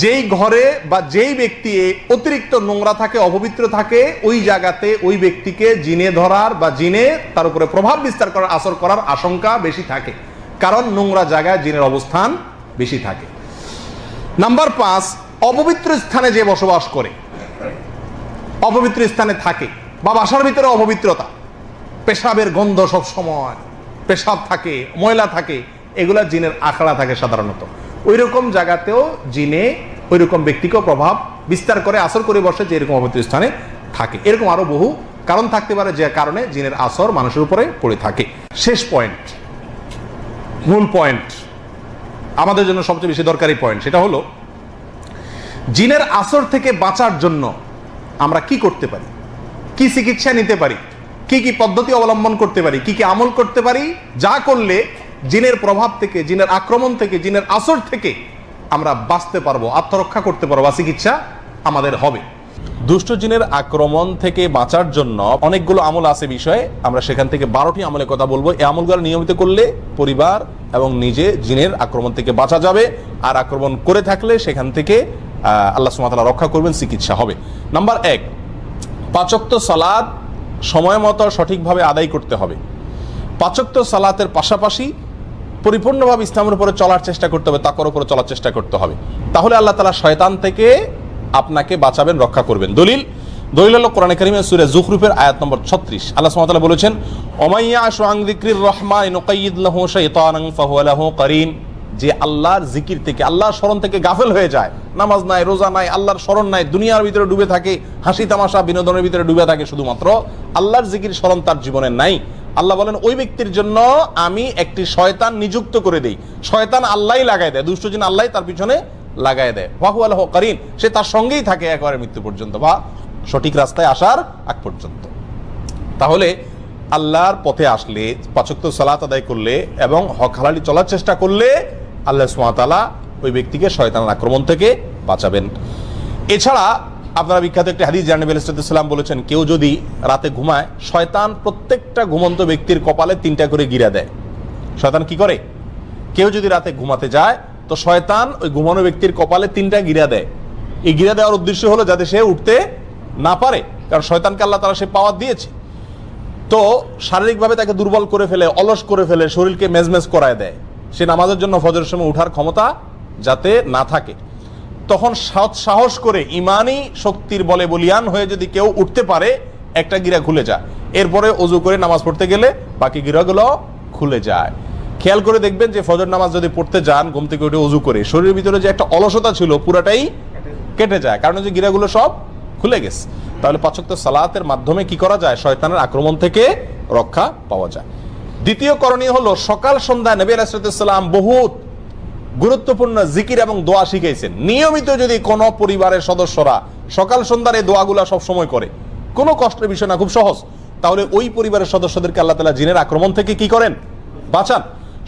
যেই ঘরে বা যেই ব্যক্তি অতিরিক্ত নোংরা থাকে, অপবিত্র থাকে, ওই জায়গাতে ওই ব্যক্তিকে জিনে ধরার বা জিনে তার উপরে প্রভাব বিস্তার করার, আসর করার আশঙ্কা বেশি থাকে, কারণ নোংরা জায়গায় জিনের অবস্থান বেশি থাকে। নাম্বার 5, অপবিত্র স্থানে যে বসবাস করে, অপবিত্র স্থানে থাকে বা বাসার ভিতরে অপবিত্রতা, পেশাবের গন্ধ সব সময়, পেশাব থাকে, ময়লা থাকে, এগুলা জিনের আখড়া থাকে সাধারণত। ওই রকম জায়গাতেও জিনে ওই রকম ব্যক্তিকেও প্রভাব বিস্তার করে, আসর করে বসে যে এরকম অপবিত্র স্থানে থাকে। এরকম আরো বহু কারণ থাকতে পারে যে কারণে জিনের আসর মানুষের উপরে পড়ে থাকে। শেষ পয়েন্ট, মূল পয়েন্ট, আমাদের জন্য সবচেয়ে বেশি দরকারি পয়েন্ট, সেটা হলো জিনের আসর থেকে বাঁচার জন্য আমরা কি করতে পারি, কি চিকিৎসা নিতে পারি, কি কি পদ্ধতি অবলম্বন করতে পারি, কি কি আমল করতে পারি, যা করলে জিনের প্রভাব থেকে, জিনের আক্রমণ থেকে, জিনের আসর থেকে আমরা বাঁচতে পারবো, আত্মরক্ষা করতে পারবো, বা চিকিৎসা আমাদের হবে। দুষ্ট জিনের আক্রমণ থেকে বাঁচার জন্য অনেকগুলো আমল আছে বিষয়ে, আমরা সেখান থেকে 12টি আমলের কথা বলবো। এই আমলগুলো নিয়মিত করলে পরিবার এবং নিজে জিনের আক্রমণ থেকে বাঁচা যাবে, আর আক্রমণ করে থাকলে সেখান থেকে আল্লাহ সুবহানাহু ওয়া তাআলা রক্ষা করবেন, চিকিৎসা হবে। নাম্বার 1, 5 ওয়াক্ত সালাত সময় মতো সঠিকভাবে আদায় করতে হবে। 5 ওয়াক্ত সালাতের পাশাপাশি পরিপূর্ণভাবে ইসলামের উপরে চলার চেষ্টা করতে হবে, তাকওয়ার উপরে চলার চেষ্টা করতে হবে। তাহলে আল্লাহ তাআলা শয়তান থেকে আপনাকে বাঁচাবেন, রক্ষা করবেন। দলিল হলো কোরআনে কারীমের সূরা যুখরুফের আয়াত নম্বর 36। আল্লাহ সুবহানাহু ওয়া তাআলা বলেছেন, ওমাইয়াশু আন যিকরির রহমান নুকাইয়িদ লাহু শাইতানান ফাহুয়া লাহু কারিন। যে আল্লাহর জিকির থেকে, আল্লাহর স্মরণ থেকে গাফেল হয়ে যায়, নামাজ নাই, রোজা নাই, আল্লাহর স্মরণ নাই, দুনিয়ার ভিতরে ডুবে থাকে, হাসি তামাশা বিনোদনের ভিতরে ডুবে থাকে, শুধুমাত্র আল্লাহর জিকির স্মরণ তার জীবনে নাই, আল্লাহ বলেন ওই ব্যক্তির জন্য আমি একটি শয়তান নিযুক্ত করে দেই। শয়তান আল্লাহই লাগাই দেয়, দুষ্ট জিন আল্লাহ তার পিছনে লাগাই দেয়। ফাহুয়া লাহু কারিন, সে তার সঙ্গেই থাকে একেবারে মৃত্যু পর্যন্ত, বা সঠিক রাস্তায় আসার আগ পর্যন্ত। তাহলে আল্লাহর পথে আসলে, 5 ওয়াক্ত সালাত আদায় করলে এবং হক হালালি চলার চেষ্টা করলে আল্লাহ সুবহানাহু ওয়া তাআলা ওই ব্যক্তিকে শয়তানের আক্রমণ থেকে বাঁচাবেন। এছাড়া আপনারা বিখ্যাত একটি হাদিস জানেন, নবী সাল্লাল্লাহু আলাইহি ওয়াসাল্লাম বলেছেন, কেউ যদি রাতে ঘুমায়, শয়তান প্রত্যেকটা ঘুমন্ত ব্যক্তির কপালে 3টা করে গিরা দেয়। শয়তান কি করে? কেউ যদি রাতে ঘুমাতে যায় তো শয়তান ওই ঘুমানো ব্যক্তির কপালে 3টা গিরা দেয়। এই গিরা দেওয়ার উদ্দেশ্য হলো যাতে সে উঠতে না পারে, কারণ শয়তানকে আল্লাহ তাআলা সে পাওয়ার দিয়েছে। তো শারীরিকভাবে তাকে দুর্বল করে ফেলে, অলস করে ফেলে, শরীরকে মেজমেজ করায় দেয়, সে নামাজের জন্য ফজরের সময় উঠার ক্ষমতা যাতে না থাকে। তখন সাহস করে ইমানি শক্তির বলে বলিয়ান হয়ে যদি কেউ উঠতে পারে, একটা গিরা খুলে যায়, এরপরে ওযু করে নামাজ পড়তে গেলে বাকি গিরাগুলো খুলে যায়। খেয়াল করে দেখবেন যে ফজর নামাজ যদি পড়তে যান, ঘুম থেকে উঠে ওযু করে, শরীরের ভিতরে যে একটা অলসতা ছিল পুরাটাই কেটে যায়, কারণ যে গিরাগুলো সব খুলে গেছে। তাহলে 5 ওয়াক্ত সালাতের মাধ্যমে কি করা যায়? শয়তানের আক্রমণ থেকে রক্ষা পাওয়া যায়। দ্বিতীয় করণীয় হলো, সকাল সন্ধ্যায় নবী আলাইহিস সালাম বহুত গুরুত্বপূর্ণ জিকির এবং দোয়া শিখাইছেন। নিয়মিত যদি কোনো পরিবারের সদস্যরা সকাল সন্ধ্যার এই দোয়াগুলা সব সময় করে, কোনো কষ্টের বিষয় না, খুব সহজ, তাহলে ওই পরিবারের সদস্যদেরকে আল্লাহ তাআলা জিনের আক্রমণ থেকে কি করেন? বাঁচান।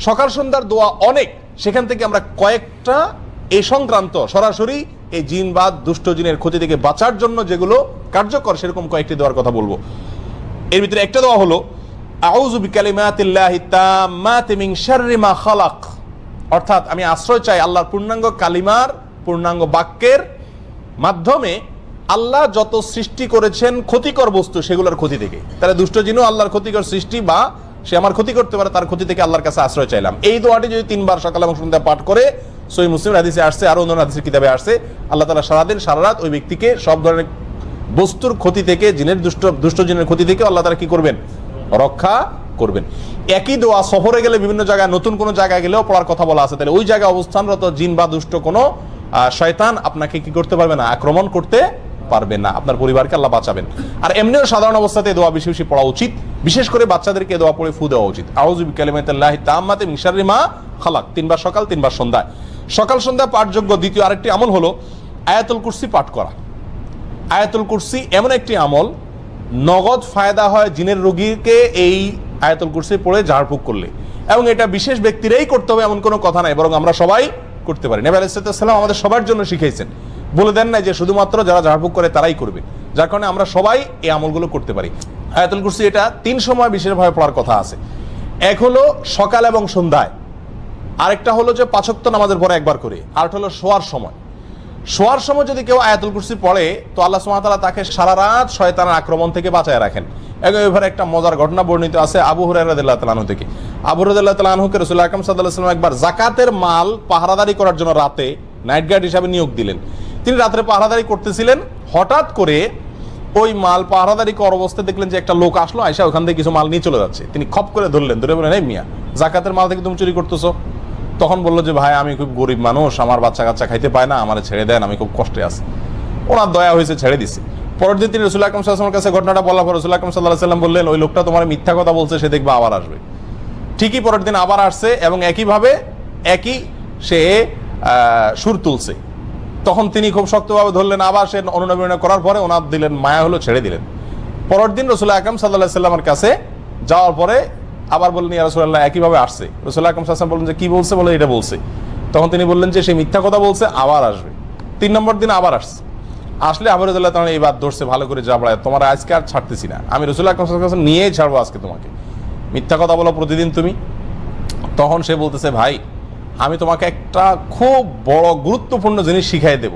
সকাল সন্ধ্যার দোয়া অনেক, সেখান থেকে আমরা কয়েকটা এই সংক্রান্ত সরাসরি এই জিনবাদ দুষ্ট জিনের ক্ষতি থেকে বাঁচার জন্য যেগুলো কার্যকর, সেরকম কয়েকটি দোয়ার কথা বলবো। এর ভিতরে একটা দোয়া হলো আউযু বিকালিমাতিল্লাহি তাম্মাতি মিন শাররি মা খালাক, অর্থাৎ আমি আশ্রয় চাই আল্লাহর পূর্ণাঙ্গ কালিমার, পূর্ণাঙ্গ বাক্যের মাধ্যমে আল্লাহ যত সৃষ্টি করেছেন ক্ষতিকর বস্তু, সেগুলোর ক্ষতি থেকে। তাহলে দুষ্ট জিনও আল্লাহর ক্ষতিকর সৃষ্টি, বা সে আমার ক্ষতি করতে পারে, তার ক্ষতি থেকে আল্লাহর কাছে আশ্রয় চাইলাম। এই দোয়াটি যদি 3 বার সকাল এবং সন্ধ্যা পাঠ করে, সহিহ মুসলিম হাদিসে আসছে, আরো অন্য হাদিসের কিতাবে আসছে, আল্লাহ তাআলা সারাদিন সারা রাত ওই ব্যক্তিকে সব ধরনের বস্তুর ক্ষতি থেকে, জিনের দুষ্ট জিনের ক্ষতি থেকে আল্লাহ তাআলা কি করবেন? রক্ষা করবেন। একই দোয়া সফরে গেলে, বিভিন্ন জায়গায়, নতুন কোনো জায়গায় গেলেও পড়ার কথা বলা আছে। তাহলে ওই জায়গায় অবস্থানরত জিন বা দুষ্ট কোনো শয়তান আপনাকে কি করতে পারবে না? আক্রমণ করতে পারবে না। আপনার পরিবারকে আল্লাহ বাঁচাবেন। আর এমনিও সাধারণ অবস্থাতে দোয়া বেশি বেশি পড়া উচিত, বিশেষ করে বাচ্চাদেরকে দোয়া পড়ে ফু দেওয়া উচিত। আউযু বিকালিমাতিল্লাহি তাম্মাতি মিন শাররি মা খালাক, 3 বার সকাল, 3 বার সন্ধ্যায়। সকাল সন্ধ্যা পাঠযোগ্য দ্বিতীয় আরেকটি আমল হলো আয়াতুল কুরসি পাঠ করা। আয়াতুল কুরসি এমন একটি আমল, নগদ ফায়দা হয় জিনের রোগীকে এই আয়াতুল কুরসি পড়ে ঝাড়ফুঁক করলে, এবং এটা বিশেষ ব্যক্তিরাই করতে হবে এমন কোনো কথা নাই, বরং আমরা সবাই করতে পারি। নবী আলাইহিস সালাম আমাদের সবার জন্য শিখাইছেন, বলে দেন না যে শুধুমাত্র যারা ঝাড়ফুঁক করে তারাই করবে, যার কারণে আমরা সবাই এই আমলগুলো করতে পারি। আয়াতুল কুরসি এটা 3 সময় বিশেষভাবে পড়ার কথা আছে। এক হলো সকাল এবং সন্ধ্যায়, আরেকটা হলো যে 5 ওয়াক্ত নামাজের পরে একবার করে, আরেকটা হলো শোয়ার সময়। শোয়ার সময় যদি কেউ আয়াতুল কুরসি পড়ে, তো আল্লাহ সুবহানাহু ওয়া তাআলা তাকে সারা রাত শয়তানের আক্রমণ থেকে বাঁচায় রাখেন। এবারে একটা মজার ঘটনা বর্ণিত আছে আবু হুরায়রা রাদিয়াল্লাহু তাআলা আনহু থেকে। আবু হুরায়রা রাদিয়াল্লাহু তাআলা আনহুকে রাসূল আকরাম সাল্লাল্লাহু আলাইহি ওয়াসাল্লাম একবার যাকাতের মাল পাহারাদারি করার জন্য রাতে নাইট গার্ড হিসেবে নিয়োগ দিলেন। তিনি রাতে পাহারাদারি করতেছিলেন, হঠাৎ করে ওই মাল পাহারাদারি করার অবস্থায় দেখলেন যে একটা লোক আসলো, আয়েশা ওখান থেকে কিছু মাল নিয়ে চলে যাচ্ছে। তিনি খপ করে ধরলেন, ধরে বললেন, এই মিয়া, যাকাতের মাল থেকে তুমি চুরি করতেছো? তখন বললো যে ভাই আমি খুব গরিব মানুষ, আমার বাচ্চা কাচ্চা খাইতে পায় না, আমার ছেড়ে দেন, আমি খুব কষ্টে আছি। ওনার দয়া হয়েছে, ছেড়ে দিছে। পরের দিন তিনি রাসূল আকরাম সাল্লাল্লাহু আলাইহি ওয়াসাল্লামের কাছে ঘটনাটা বলার পর রাসূল আকরাম সাল্লাল্লাহু আলাইহি ওয়াসাল্লাম বললেন, ওই লোকটা তোমার মিথ্যা কথা বলছে, সে দেখবা আবার আসবে। ঠিকই পরের দিন আবার আসছে এবং একইভাবে একই সে সুর তুলছে। তখন তিনি খুব শক্তভাবে ধরলেন, আবার সে অনুনয় করার পরে ওনার দিলেন, মায়া হলো, ছেড়ে দিলেন। পরের দিন রাসূল আকরাম সাল্লাল্লাহু আলাইহি ওয়াসাল্লামের কাছে যাওয়ার পরে আবার বললেন, ইয়া রাসূলুল্লাহ, একইভাবে আসছে। রাসূল আকরাম সাল্লাল্লাহু আলাইহি ওয়াসাল্লাম বললেন যে কি বলছে? বলে এটা বলছে। তখন তিনি বললেন যে সে মিথ্যা কথা বলছে, আবার আসবে। 3 নম্বর দিন আবার আসছে। আসলে আবু রাদিয়াল্লাহু তাআলা এই বাদ ধরছে, ভালো করে জাবড়ায়, তোমার আজকে আর ছাড়তেছি না, আমি রাসূল আকরাম সাল্লাল্লাহু আলাইহি ওয়াসাল্লাম নিয়েই ছাড়বো আজকে তোমাকে, মিথ্যা কথা বলো প্রতিদিন তুমি। তখন সে বলতেছে, ভাই আমি তোমাকে একটা খুব বড় গুরুত্বপূর্ণ জিনিস শিখাই দেব,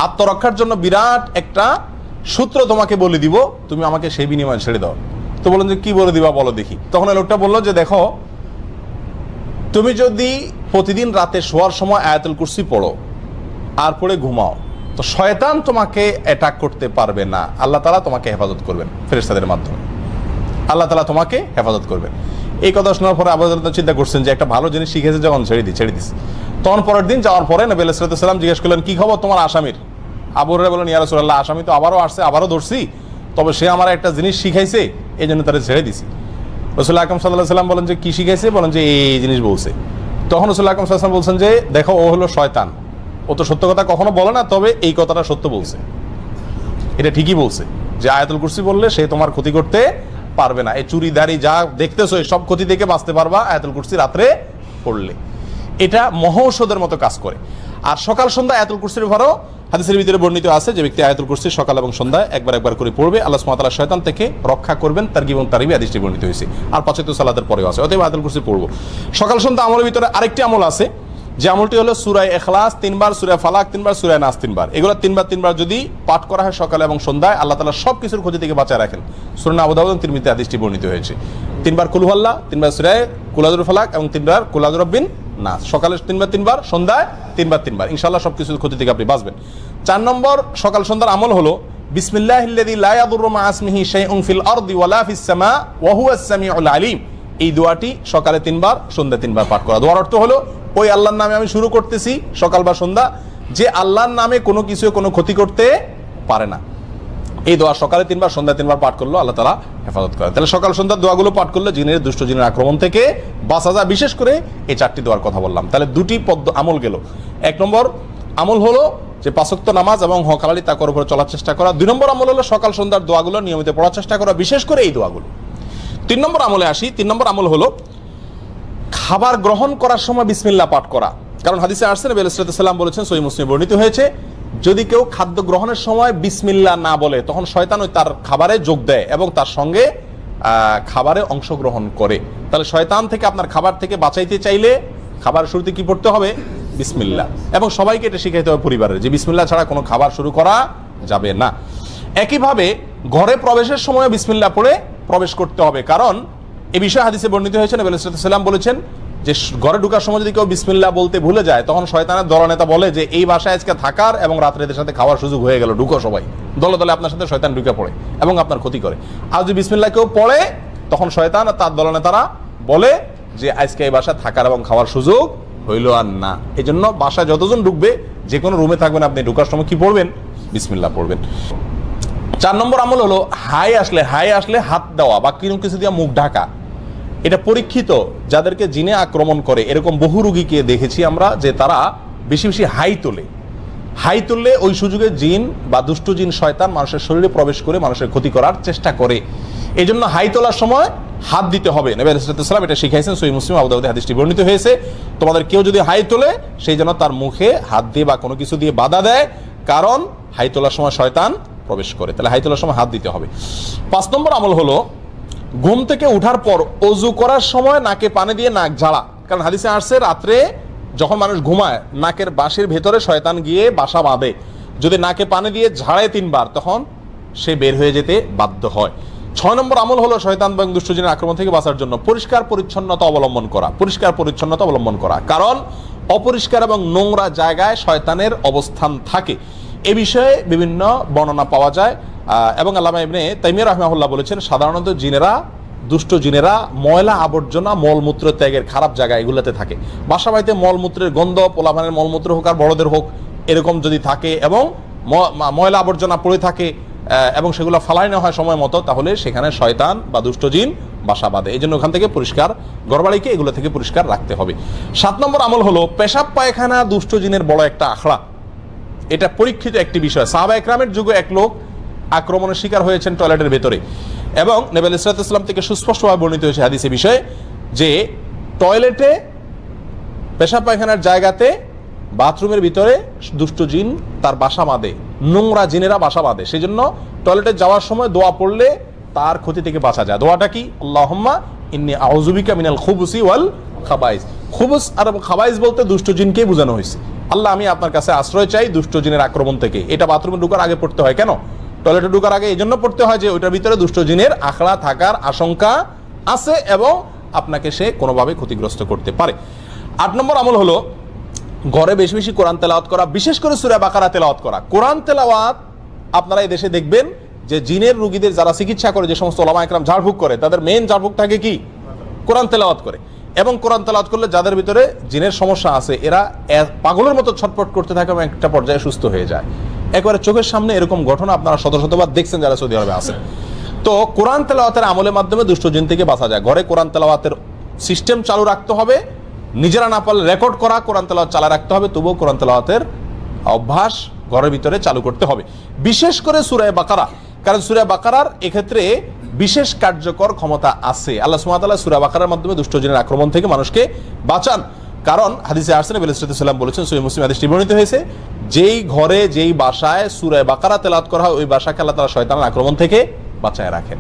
আত্মরক্ষার জন্য বিরাট একটা সূত্র তোমাকে বলে দিব, তুমি আমাকে সেই বিনিময়ে ছেড়ে দাও। তো বললেন যে কি বলে দিবা, বলো দেখি। তখন লোকটা বললো যে দেখো, তুমি যদি প্রতিদিন রাতে শোয়ার সময় আয়াতুল কুরসি পড়ো আর পড়ে ঘুমাও, তো শয়তান তোমাকে অ্যাটাক করতে পারবে না, আল্লাহ তাআলা তোমাকে হেফাজত করবেন ফেরেশতাদের মাধ্যমে, আল্লাহ তাআলা তোমাকে হেফাজত করবেন। এই কথা শোনার পরে আবু রাদিয়াল্লাহু চিন্তা করছেন যে একটা ভালো জিনিস শিখেছে যখন, ছেড়ে দিস। তখন পরের দিন যাওয়ার পরে নবী আলাইহিস সালাম জিজ্ঞেস করলেন, কি খবর তোমার আসামির? আবু হুরায়রা বললেন, ইয়া রাসূলুল্লাহ, আসামি তো আবারও আসছে, আবারও ধরছি, তবে সে আমার একটা জিনিস শিখাইছে, এই জন্য তারা ছেড়ে দিছি। রাসূল আকরাম সাল্লাল্লাহু আলাইহি ওয়াসাল্লাম বলেন যে কি শিখাইছে? বলেন যে এই জিনিস বলছে। তখন রাসূল আকরাম সাল্লাল্লাহু আলাইহি ওয়াসাল্লাম বলছেন যে দেখো, ও হলো শয়তান, ও তো সত্য কথা কখনো বলে না, তবে এই কথাটা সত্য বলছে, এটা ঠিকই বলছে যে আয়াতুল কুরসি বললে সে তোমার ক্ষতি করতে পারবে না, এই চুরি দাড়ি যা দেখতেছো এই সব ক্ষতি থেকে বাঁচতে পারবা আয়াতুল কুরসি রাত্রে পড়লে। এটা মহৌষধের মতো কাজ করে। আর সকাল সন্ধ্যা আয়াতুল কুরসির ভরও হাদিসের ভিতরে বর্ণিত আছে যে ব্যক্তি আয়াতুল কুরসি সকাল এবং সন্ধ্যায় একবার করে পড়বে, আল্লাহ সুবহানাহু ওয়া তাআলা শয়তান থেকে রক্ষা করবেন। তারগীব এবং তারহিবে হাদিসটি বর্ণিত হয়েছে। আর 5 ওয়াক্ত সালাতের পরেও আছে। অতএব আয়াতুল কুরসি পড়বো। সকাল সন্ধ্যা আমলের ভিতরে আরেকটি আমল আছে, যে আমলটি হলো সূরা ইখলাস 3 বার, সূরা ফালাক 3 বার, সূরা নাস 3 বার। এগুলো 3 বার যদি পাঠ করা হয় সকালে এবং সন্ধ্যায়, আল্লাহ তাআলা সব কিছুর ক্ষতি থেকে বাঁচায় রাখেন। সুনান আবু দাউদ এবং তিরমিজিতে হাদিসটি বর্ণিত হয়েছে। 3 বার কুল হুয়াল্লাহ, 3 বার সূরা কুল আযুর ফালাক এবং 3 বার কুল আযুর রাব্বিন নাস। সকালে 3 বার, সন্ধ্যায় 3 বার, ইনশাআল্লাহ সব কিছুর ক্ষতি থেকে আপনি বাঁচবেন। 4 নম্বর সকাল সন্ধ্যার আমল হলো বিসমিল্লাহিল্লাযী লা ইয়াদুররু মা ইসমিহি শাইউন ফিল আরদি ওয়ালা ফিস সামা ওয়া হুয়াস সামিউল আলিম। এই দোয়াটি সকালে 3 বার, সন্ধ্যায় 3 বার পাঠ করা। দোয়ার অর্থ হলো, ওই আল্লাহর নামে আমি শুরু করতেছি সকাল বা সন্ধ্যা, যে আল্লাহর নামে কোনো কিছু কোনো ক্ষতি করতে পারে না। এই দোয়া সকালে 3 বার, সন্ধ্যায় 3 বার পাঠ করলো, আল্লাহ তাআলা হেফাজত করেন। তাহলে সকাল সন্ধ্যার দোয়াগুলো পাঠ করলে জিনের, দুষ্ট জিনের আক্রমণ থেকে বাঁচা যায়। বিশেষ করে এই 4টি দোয়ার কথা বললাম। তাহলে 2টি আমল গেল। 1 নম্বর আমল হলো যে 5 ওয়াক্ত নামাজ এবং হক হালালি তাকওয়ার উপরে চলার চেষ্টা করা। 2 নম্বর আমল হলো সকাল সন্ধ্যার দোয়াগুলো নিয়মিত পড়ার চেষ্টা করা, বিশেষ করে এই দোয়াগুলো। 3 নম্বর আমলে আসি। 3 নম্বর আমল হলো খাবার গ্রহণ করার সময় বিসমিল্লাহ পাঠ করা। কারণ হাদিসে আসছে, নবী আলাইহিস সালাম বলেছেন, সহিহ মুসলিমে বর্ণিত হয়েছে, যদি কেউ খাদ্য গ্রহণের সময় বিসমিল্লাহ না বলে, তখন শয়তান ওই তার খাবারে যোগ দেয় এবং তার সঙ্গে খাবারে অংশগ্রহণ করে। তাহলে শয়তান থেকে, আপনার খাবার থেকে বাঁচাইতে চাইলে খাবারের শুরুতে কি পড়তে হবে? বিসমিল্লাহ। এবং সবাইকে এটা শিখাইতে হবে পরিবারের, যে বিসমিল্লাহ ছাড়া কোনো খাবার শুরু করা যাবে না। একইভাবে ঘরে প্রবেশের সময় বিসমিল্লাহ পড়ে প্রবেশ করতে হবে। কারণ এই বিষয়ে হাদিসে বর্ণিত হয়েছে, নবী আলাইহিস সালাম বলেছেন যে ঘরে ঢোকার সময় যদি কেউ বিসমিল্লাহ বলতে ভুলে যায়, তখন শয়তানের দলনেতা বলে যে এই বাসায় আজকে থাকার এবং রাত্রে এদের সাথে খাওয়ার সুযোগ হয়ে গেল, ঢুকো সবাই। দলে দলে আপনার সাথে শয়তান ঢুকে পড়ে এবং আপনার ক্ষতি করে। আর যদি বিসমিল্লাহ কেউ পড়ে, তখন শয়তান আর তার দলনেতারা বলে যে আজকে এই বাসায় থাকার এবং খাওয়ার সুযোগ হইল আর না। এই জন্য বাসায় যতজন ঢুকবে, যে কোনো রুমে থাকবেন, আপনি ঢুকার সময় কি পড়বেন? বিসমিল্লাহ পড়বেন। 4 নম্বর আমল হলো হাই আসলে হাত দেওয়া বা কিরকম কিছু দিয়ে মুখ ঢাকা। এটা পরীক্ষিত, যাদেরকে জিনে আক্রমণ করে এরকম বহু রোগীকে দেখেছি আমরা, যে তারা বেশি বেশি হাই তুললে ওই সুযোগে জিন বা দুষ্ট জিন, শয়তান মানুষের শরীরে প্রবেশ করে মানুষের ক্ষতি করার চেষ্টা করে। এই জন্য হাই তোলার সময় হাত দিতে হবে। নবী আলাইহিস সালাম এটা শিখাইছেন, সহিহ মুসলিম, আবু দাউদে হাদিসটি বর্ণিত হয়েছে। তোমাদের কেউ যদি হাই তোলে, সেই জন্য তার মুখে হাত দিয়ে বা কোনো কিছু দিয়ে বাধা দেয়, কারণ হাই তোলার সময় শয়তান প্রবেশ করে। তাহলে হাই তোলার সময় হাত দিতে হবে। 5 নম্বর আমল হলো ঘুম থেকে উঠার পর অজু করার সময় নাকে পানি দিয়ে নাক ঝাড়া। কারণ হাদিসে আসছে, রাত্রে যখন মানুষ ঘুমায়, নাকের বাঁশির ভেতরে শয়তান গিয়ে বাসা বাঁধে। যদি নাকে পানি দিয়ে ঝাড়ায় 3 বার, তখন সে বের হয়ে যেতে বাধ্য হয়। 6 নম্বর আমল হলো শয়তান এবং দুষ্টজিনের আক্রমণ থেকে বাঁচার জন্য পরিষ্কার পরিচ্ছন্নতা অবলম্বন করা। কারণ অপরিষ্কার এবং নোংরা জায়গায় শয়তানের অবস্থান থাকে। এ বিষয়ে বিভিন্ন বর্ণনা পাওয়া যায় এবং আল্লামা ইবনে তাইমিয়া রাহিমাহুল্লাহ বলেছেন, সাধারণত জিনেরা দুষ্ট জিনেরা ময়লা আবর্জনা মলমূত্র ত্যাগের খারাপ জায়গা এগুলোতে থাকে। বাসা বাড়িতে মলমূত্রের গন্ধ, পোলাপানের মলমূত্র হোক আর বড়দের হোক, এরকম যদি থাকে এবং ময়লা আবর্জনা পড়ে থাকে এবং সেগুলো ফালাই না হয় সময় মতো, তাহলে সেখানে শয়তান বা দুষ্ট জিন বাসা বাঁধে। এই জন্য ওখান থেকে পরিষ্কার, ঘরবাড়িকে এগুলো থেকে পরিষ্কার রাখতে হবে। 7 নম্বর আমল হলো পেশাব পায়খানা দুষ্ট জিনের বড় একটা আখড়া। এটা পরীক্ষিত একটি বিষয়। সাহাবা একরামের যুগে এক লোক আক্রমণের শিকার হয়েছেন টয়লেটের ভেতরে, এবং নবী আলাইহিস সালাম থেকে সুস্পষ্টভাবে বর্ণিত হয়েছে হাদিসে বিষয়ে যে টয়লেটে, পেশাব পায়খানার জায়গাতে, বাথরুমের ভিতরে দুষ্ট জিন তার বাসা বাঁধে, নোংরা জিনেরা বাসা বাঁধে। সেই জন্য টয়লেটে যাওয়ার সময় দোয়া পড়লে তার ক্ষতি থেকে বাঁচা যায়। দোয়াটা কি? আল্লাহুম্মা ইন্নী আউযু বিকা মিনাল খুবুসি ওয়াল খাবাইস। খুবুস আর খাবাইস বলতে দুষ্ট জিনকেই বোঝানো হয়েছে। আল্লাহ, আমি আপনার কাছে আশ্রয় চাই দুষ্ট জিনের আক্রমণ থেকে। এটা বাথরুমে ঢোকার আগে পড়তে হয়। কেন? টয়লেটে ঢোকার আগে এই জন্য পড়তে হয় যে ওইটার ভিতরে দুষ্ট জিনের আখড়া থাকার আশঙ্কা আছে এবং আপনাকে সে কোনোভাবে ক্ষতিগ্রস্ত করতে পারে। 8 নম্বর আমল হলো ঘরে বেশি বেশি কোরআন তেলাওয়াত করা, বিশেষ করে সূরা বাকারা তেলাওয়াত করা। কোরআন তেলাওয়াত আপনারা এই দেশে দেখবেন যে জিনের রোগীদের যারা চিকিৎসা করে, যে সমস্ত ওলামা একরাম ঝাড়ফুঁক করে, তাদের মেইন ঝাড়ফুঁক থাকে কি? কোরআন তেলাওয়াত করে। এবং কোরআন তেলাওয়াত করলে যাদের ভিতরে জিনের সমস্যা আছে এরা পাগলের মতো ছটফট করতে থাকে এবং একটা পর্যায়ে সুস্থ হয়ে যায়। একবারে চোখের সামনে এরকম ঘটনা আপনারা শত শতবার দেখছেন যারা সৌদি আরবে আছেন। তো কোরআন তেলাওয়াতের আমলের মাধ্যমে দুষ্ট জিন থেকে বাঁচা যায়। ঘরে কোরআন তেলাওয়াতের সিস্টেম চালু রাখতে হবে, নিজেরা না পারলে রেকর্ড করা কোরআন তেলাওয়াত চালা রাখতে হবে, তবুও কোরআন তেলাওয়াতের অভ্যাস ঘরের ভিতরে চালু করতে হবে, বিশেষ করে সূরা বাকারা। কারণ সূরা বাকারার এক্ষেত্রে বিশেষ কার্যকর ক্ষমতা আছে। আল্লাহ সুবহানাহু ওয়া তাআলা সূরা বাকারার মাধ্যমে দুষ্ট জিনের আক্রমণ থেকে মানুষকে বাঁচান। কারণ হাদিসে আসছে, নবী আলাইহিস সাল্লাম বলেছেন, সহিহ মুসলিম হাদিসটি বর্ণিত হয়েছে, যেই ঘরে যেই বাসায় সূরা বাকারা তেলাওয়াত করা হয় ওই বাসাকে আল্লাহ তাআলা শয়তানের আক্রমণ থেকে বাঁচায় রাখেন।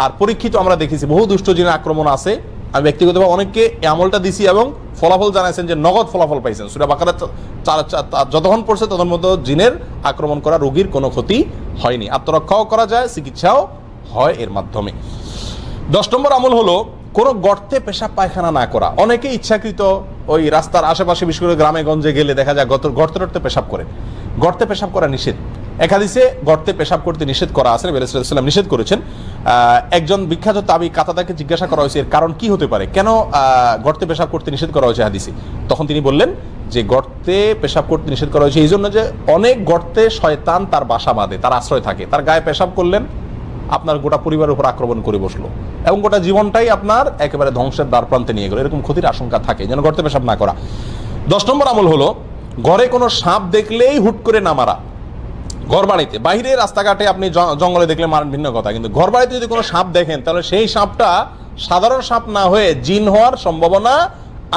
আর পরীক্ষিত আমরা দেখেছি বহু দুষ্ট জিনের আক্রমণ আছে। আমি ব্যক্তিগতভাবে অনেককে এই আমলটা দিছি এবং ফলাফল জানাইছেন যে নগদ ফলাফল পাইছেন। সূরা বাকারা যতক্ষণ পড়ছে তখন মতো জিনের আক্রমণ করা রোগীর কোনো ক্ষতি হয়নি, আত্মরক্ষাও করা যায়, চিকিৎসাও হয় এর মাধ্যমে। 10 নম্বর আমল হলো কোনো গর্তে পেশাব পায়খানা না করা। অনেকে ইচ্ছাকৃত ওই রাস্তার আশেপাশে, বিশেষ করে গ্রামে গঞ্জে গেলে দেখা যায় গর্তে টর্তে পেশাব করে। গর্তে পেশাব করা নিষেধ। এক হাদিসে গর্তে পেশাব করতে নিষেধ করা আছে, নবী আলাইহিস সালাম নিষেধ করেছেন। একজন বিখ্যাত তাবি কাতাদাকে জিজ্ঞাসা করা হয়েছে এর কারণ কি হতে পারে, কেন গর্তে পেশাব করতে নিষেধ করা হয়েছে হাদিসে। তখন তিনি বললেন যে গর্তে পেশাব করতে নিষেধ করা হয়েছে এই জন্য যে অনেক গর্তে শয়তান তার বাসা বাঁধে, তার আশ্রয় থাকে। তার গায়ে পেশাব করলেন, আপনার গোটা পরিবারের উপর আক্রমণ করে বসলো এবং গোটা জীবনটাই আপনার একেবারে ধ্বংসের দ্বার প্রান্তে নিয়ে গেল, এরকম ক্ষতির আশঙ্কা থাকে, যেন গর্তে পেশাব না করা। 10 নম্বর আমল হলো ঘরে কোনো সাপ দেখলেই হুট করে না মারা। ঘর বাড়িতে, বাইরে রাস্তাঘাটে আপনি জঙ্গলে দেখলে মারেন ভিন্ন কথা, কিন্তু ঘর বাড়িতে যদি কোনো সাপ দেখেন তাহলে সেই সাপটা সাধারণ সাপ না হয়ে জিন হওয়ার সম্ভাবনা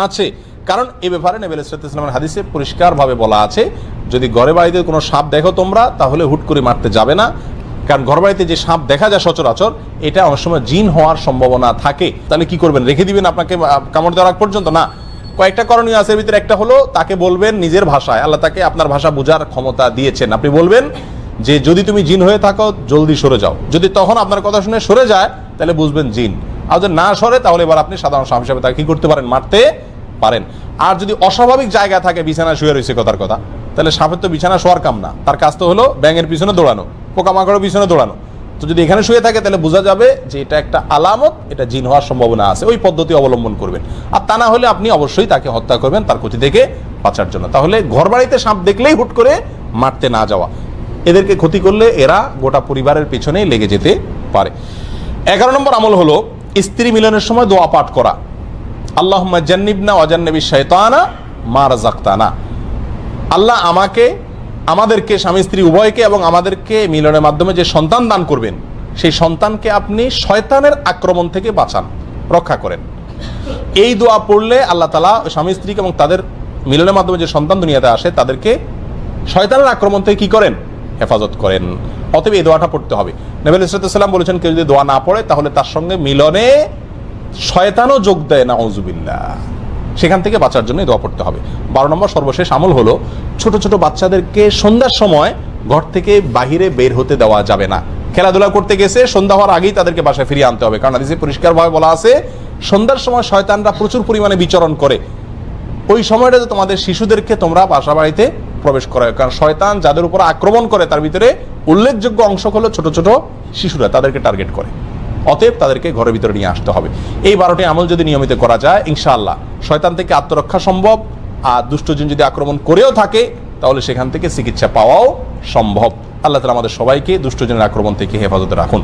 আছে। কারণ এই ব্যাপারে নবী আলাইহিস সালামের হাদিসে পরিষ্কারভাবে বলা আছে, যদি ঘরে বাড়িতে কোনো সাপ দেখো তোমরা তাহলে হুট করে মারতে যাবে না। কারণ ঘর বাড়িতে যে সাপ দেখা যায় সচরাচর, এটা অনেক সময় জিন হওয়ার সম্ভাবনা থাকে। তাহলে কি করবেন? রেখে দিবেন আপনাকে কামড় দেওয়ার আগ পর্যন্ত? না, কয়েকটা করণীয় আছে। এর ভিতরে একটা হলো তাকে বলবেন নিজের ভাষায়, আল্লাহ তাকে আপনার ভাষা বোঝার ক্ষমতা দিয়েছেন, আপনি বলবেন যে যদি তুমি জিন হয়ে থাকো জলদি সরে যাও। যদি তখন আপনার কথা শুনে সরে যায় তাহলে বুঝবেন জিন, আর যদি না সরে তাহলে এবার আপনি সাধারণ সাপ হিসাবে তাকে কি করতে পারেন? মারতে পারেন। আর যদি অস্বাভাবিক জায়গা থাকে, বিছানা শুয়ে রয়েছে কথার কথা, তাহলে সাপের তো বিছানা শোয়ার কাম না, তার কাজ তো হলো ব্যাঙের পিছনে দৌড়ানো, পোকামাকড়ের পিছনে দৌড়ানো। তো যদি এখানে শুয়ে থাকে তাহলে বোঝা যাবে যে এটা একটা আলামত, এটা জিন হওয়ার সম্ভাবনা আছে। ওই পদ্ধতি অবলম্বন করবেন। আর তা না হলে আপনি অবশ্যই তাকে হত্যা করবেন তার ক্ষতি থেকে বাঁচার জন্য। তাহলে ঘর বাড়িতে সাপ দেখলেই হুট করে মারতে না যাওয়া, এদেরকে ক্ষতি করলে এরা গোটা পরিবারের পেছনেই লেগে যেতে পারে। 11 নম্বর আমল হলো স্ত্রী মিলনের সময় দোয়া পাঠ করা। আল্লাহুম্মা জান্নিবনা ওয়া জান্নিবিশ শাইতানা মা রাযাকতানা। আল্লাহ আমাদেরকে, স্বামী স্ত্রী উভয়কে এবং আমাদেরকে মিলনের মাধ্যমে যে সন্তান দান করবেন, সেই সন্তানকে আপনি শয়তানের আক্রমণ থেকে বাঁচান, রক্ষা করেন। এই দোয়া পড়লে আল্লাহ তাআলা স্বামী স্ত্রীকে এবং তাদের মিলনের মাধ্যমে যে সন্তান দুনিয়াতে আসে তাদেরকে শয়তানের আক্রমণ থেকে কি করেন? হেফাজত করেন। অতএব এই দোয়াটা পড়তে হবে। নবী আলাইহিস সালাম বলেছেন, কেউ যদি দোয়া না পড়ে তাহলে তার সঙ্গে মিলনে শয়তানও যোগ দেয়, নাউযুবিল্লাহ। সেখান থেকে বাঁচার জন্য দোয়া পড়তে হবে। 12 নম্বর সর্বশেষ আমল হলো ছোট ছোট বাচ্চাদেরকে সন্ধ্যার সময় ঘর থেকে বাহিরে বের হতে দেওয়া যাবে না। খেলাধুলা করতে গেছে, সন্ধ্যা হওয়ার আগেই তাদেরকে বাসায় ফিরিয়ে আনতে হবে। কারণ হাদিসে পরিষ্কারভাবে বলা আছে, সন্ধ্যার সময় শয়তানরা প্রচুর পরিমাণে বিচরণ করে। ওই সময়টাতে তোমাদের শিশুদেরকে তোমরা বাসা বাড়িতে প্রবেশ করায়। কারণ শয়তান যাদের উপর আক্রমণ করে তার ভিতরে উল্লেখযোগ্য অংশ হলো ছোট ছোট শিশুরা, তাদেরকে টার্গেট করে। অতএব তাদেরকে ঘরের ভিতরে নিয়ে আসতে হবে। এই 12টি আমল যদি নিয়মিত করা যায়, ইনশাআল্লাহ শয়তান থেকে আত্মরক্ষা সম্ভব। আর দুষ্টজিন যদি আক্রমণ করেও থাকে তাহলে সেখান থেকে চিকিৎসা পাওয়াও সম্ভব। আল্লাহ তাআলা আমাদের সবাইকে দুষ্টজিনের আক্রমণ থেকে হেফাজতে রাখুন।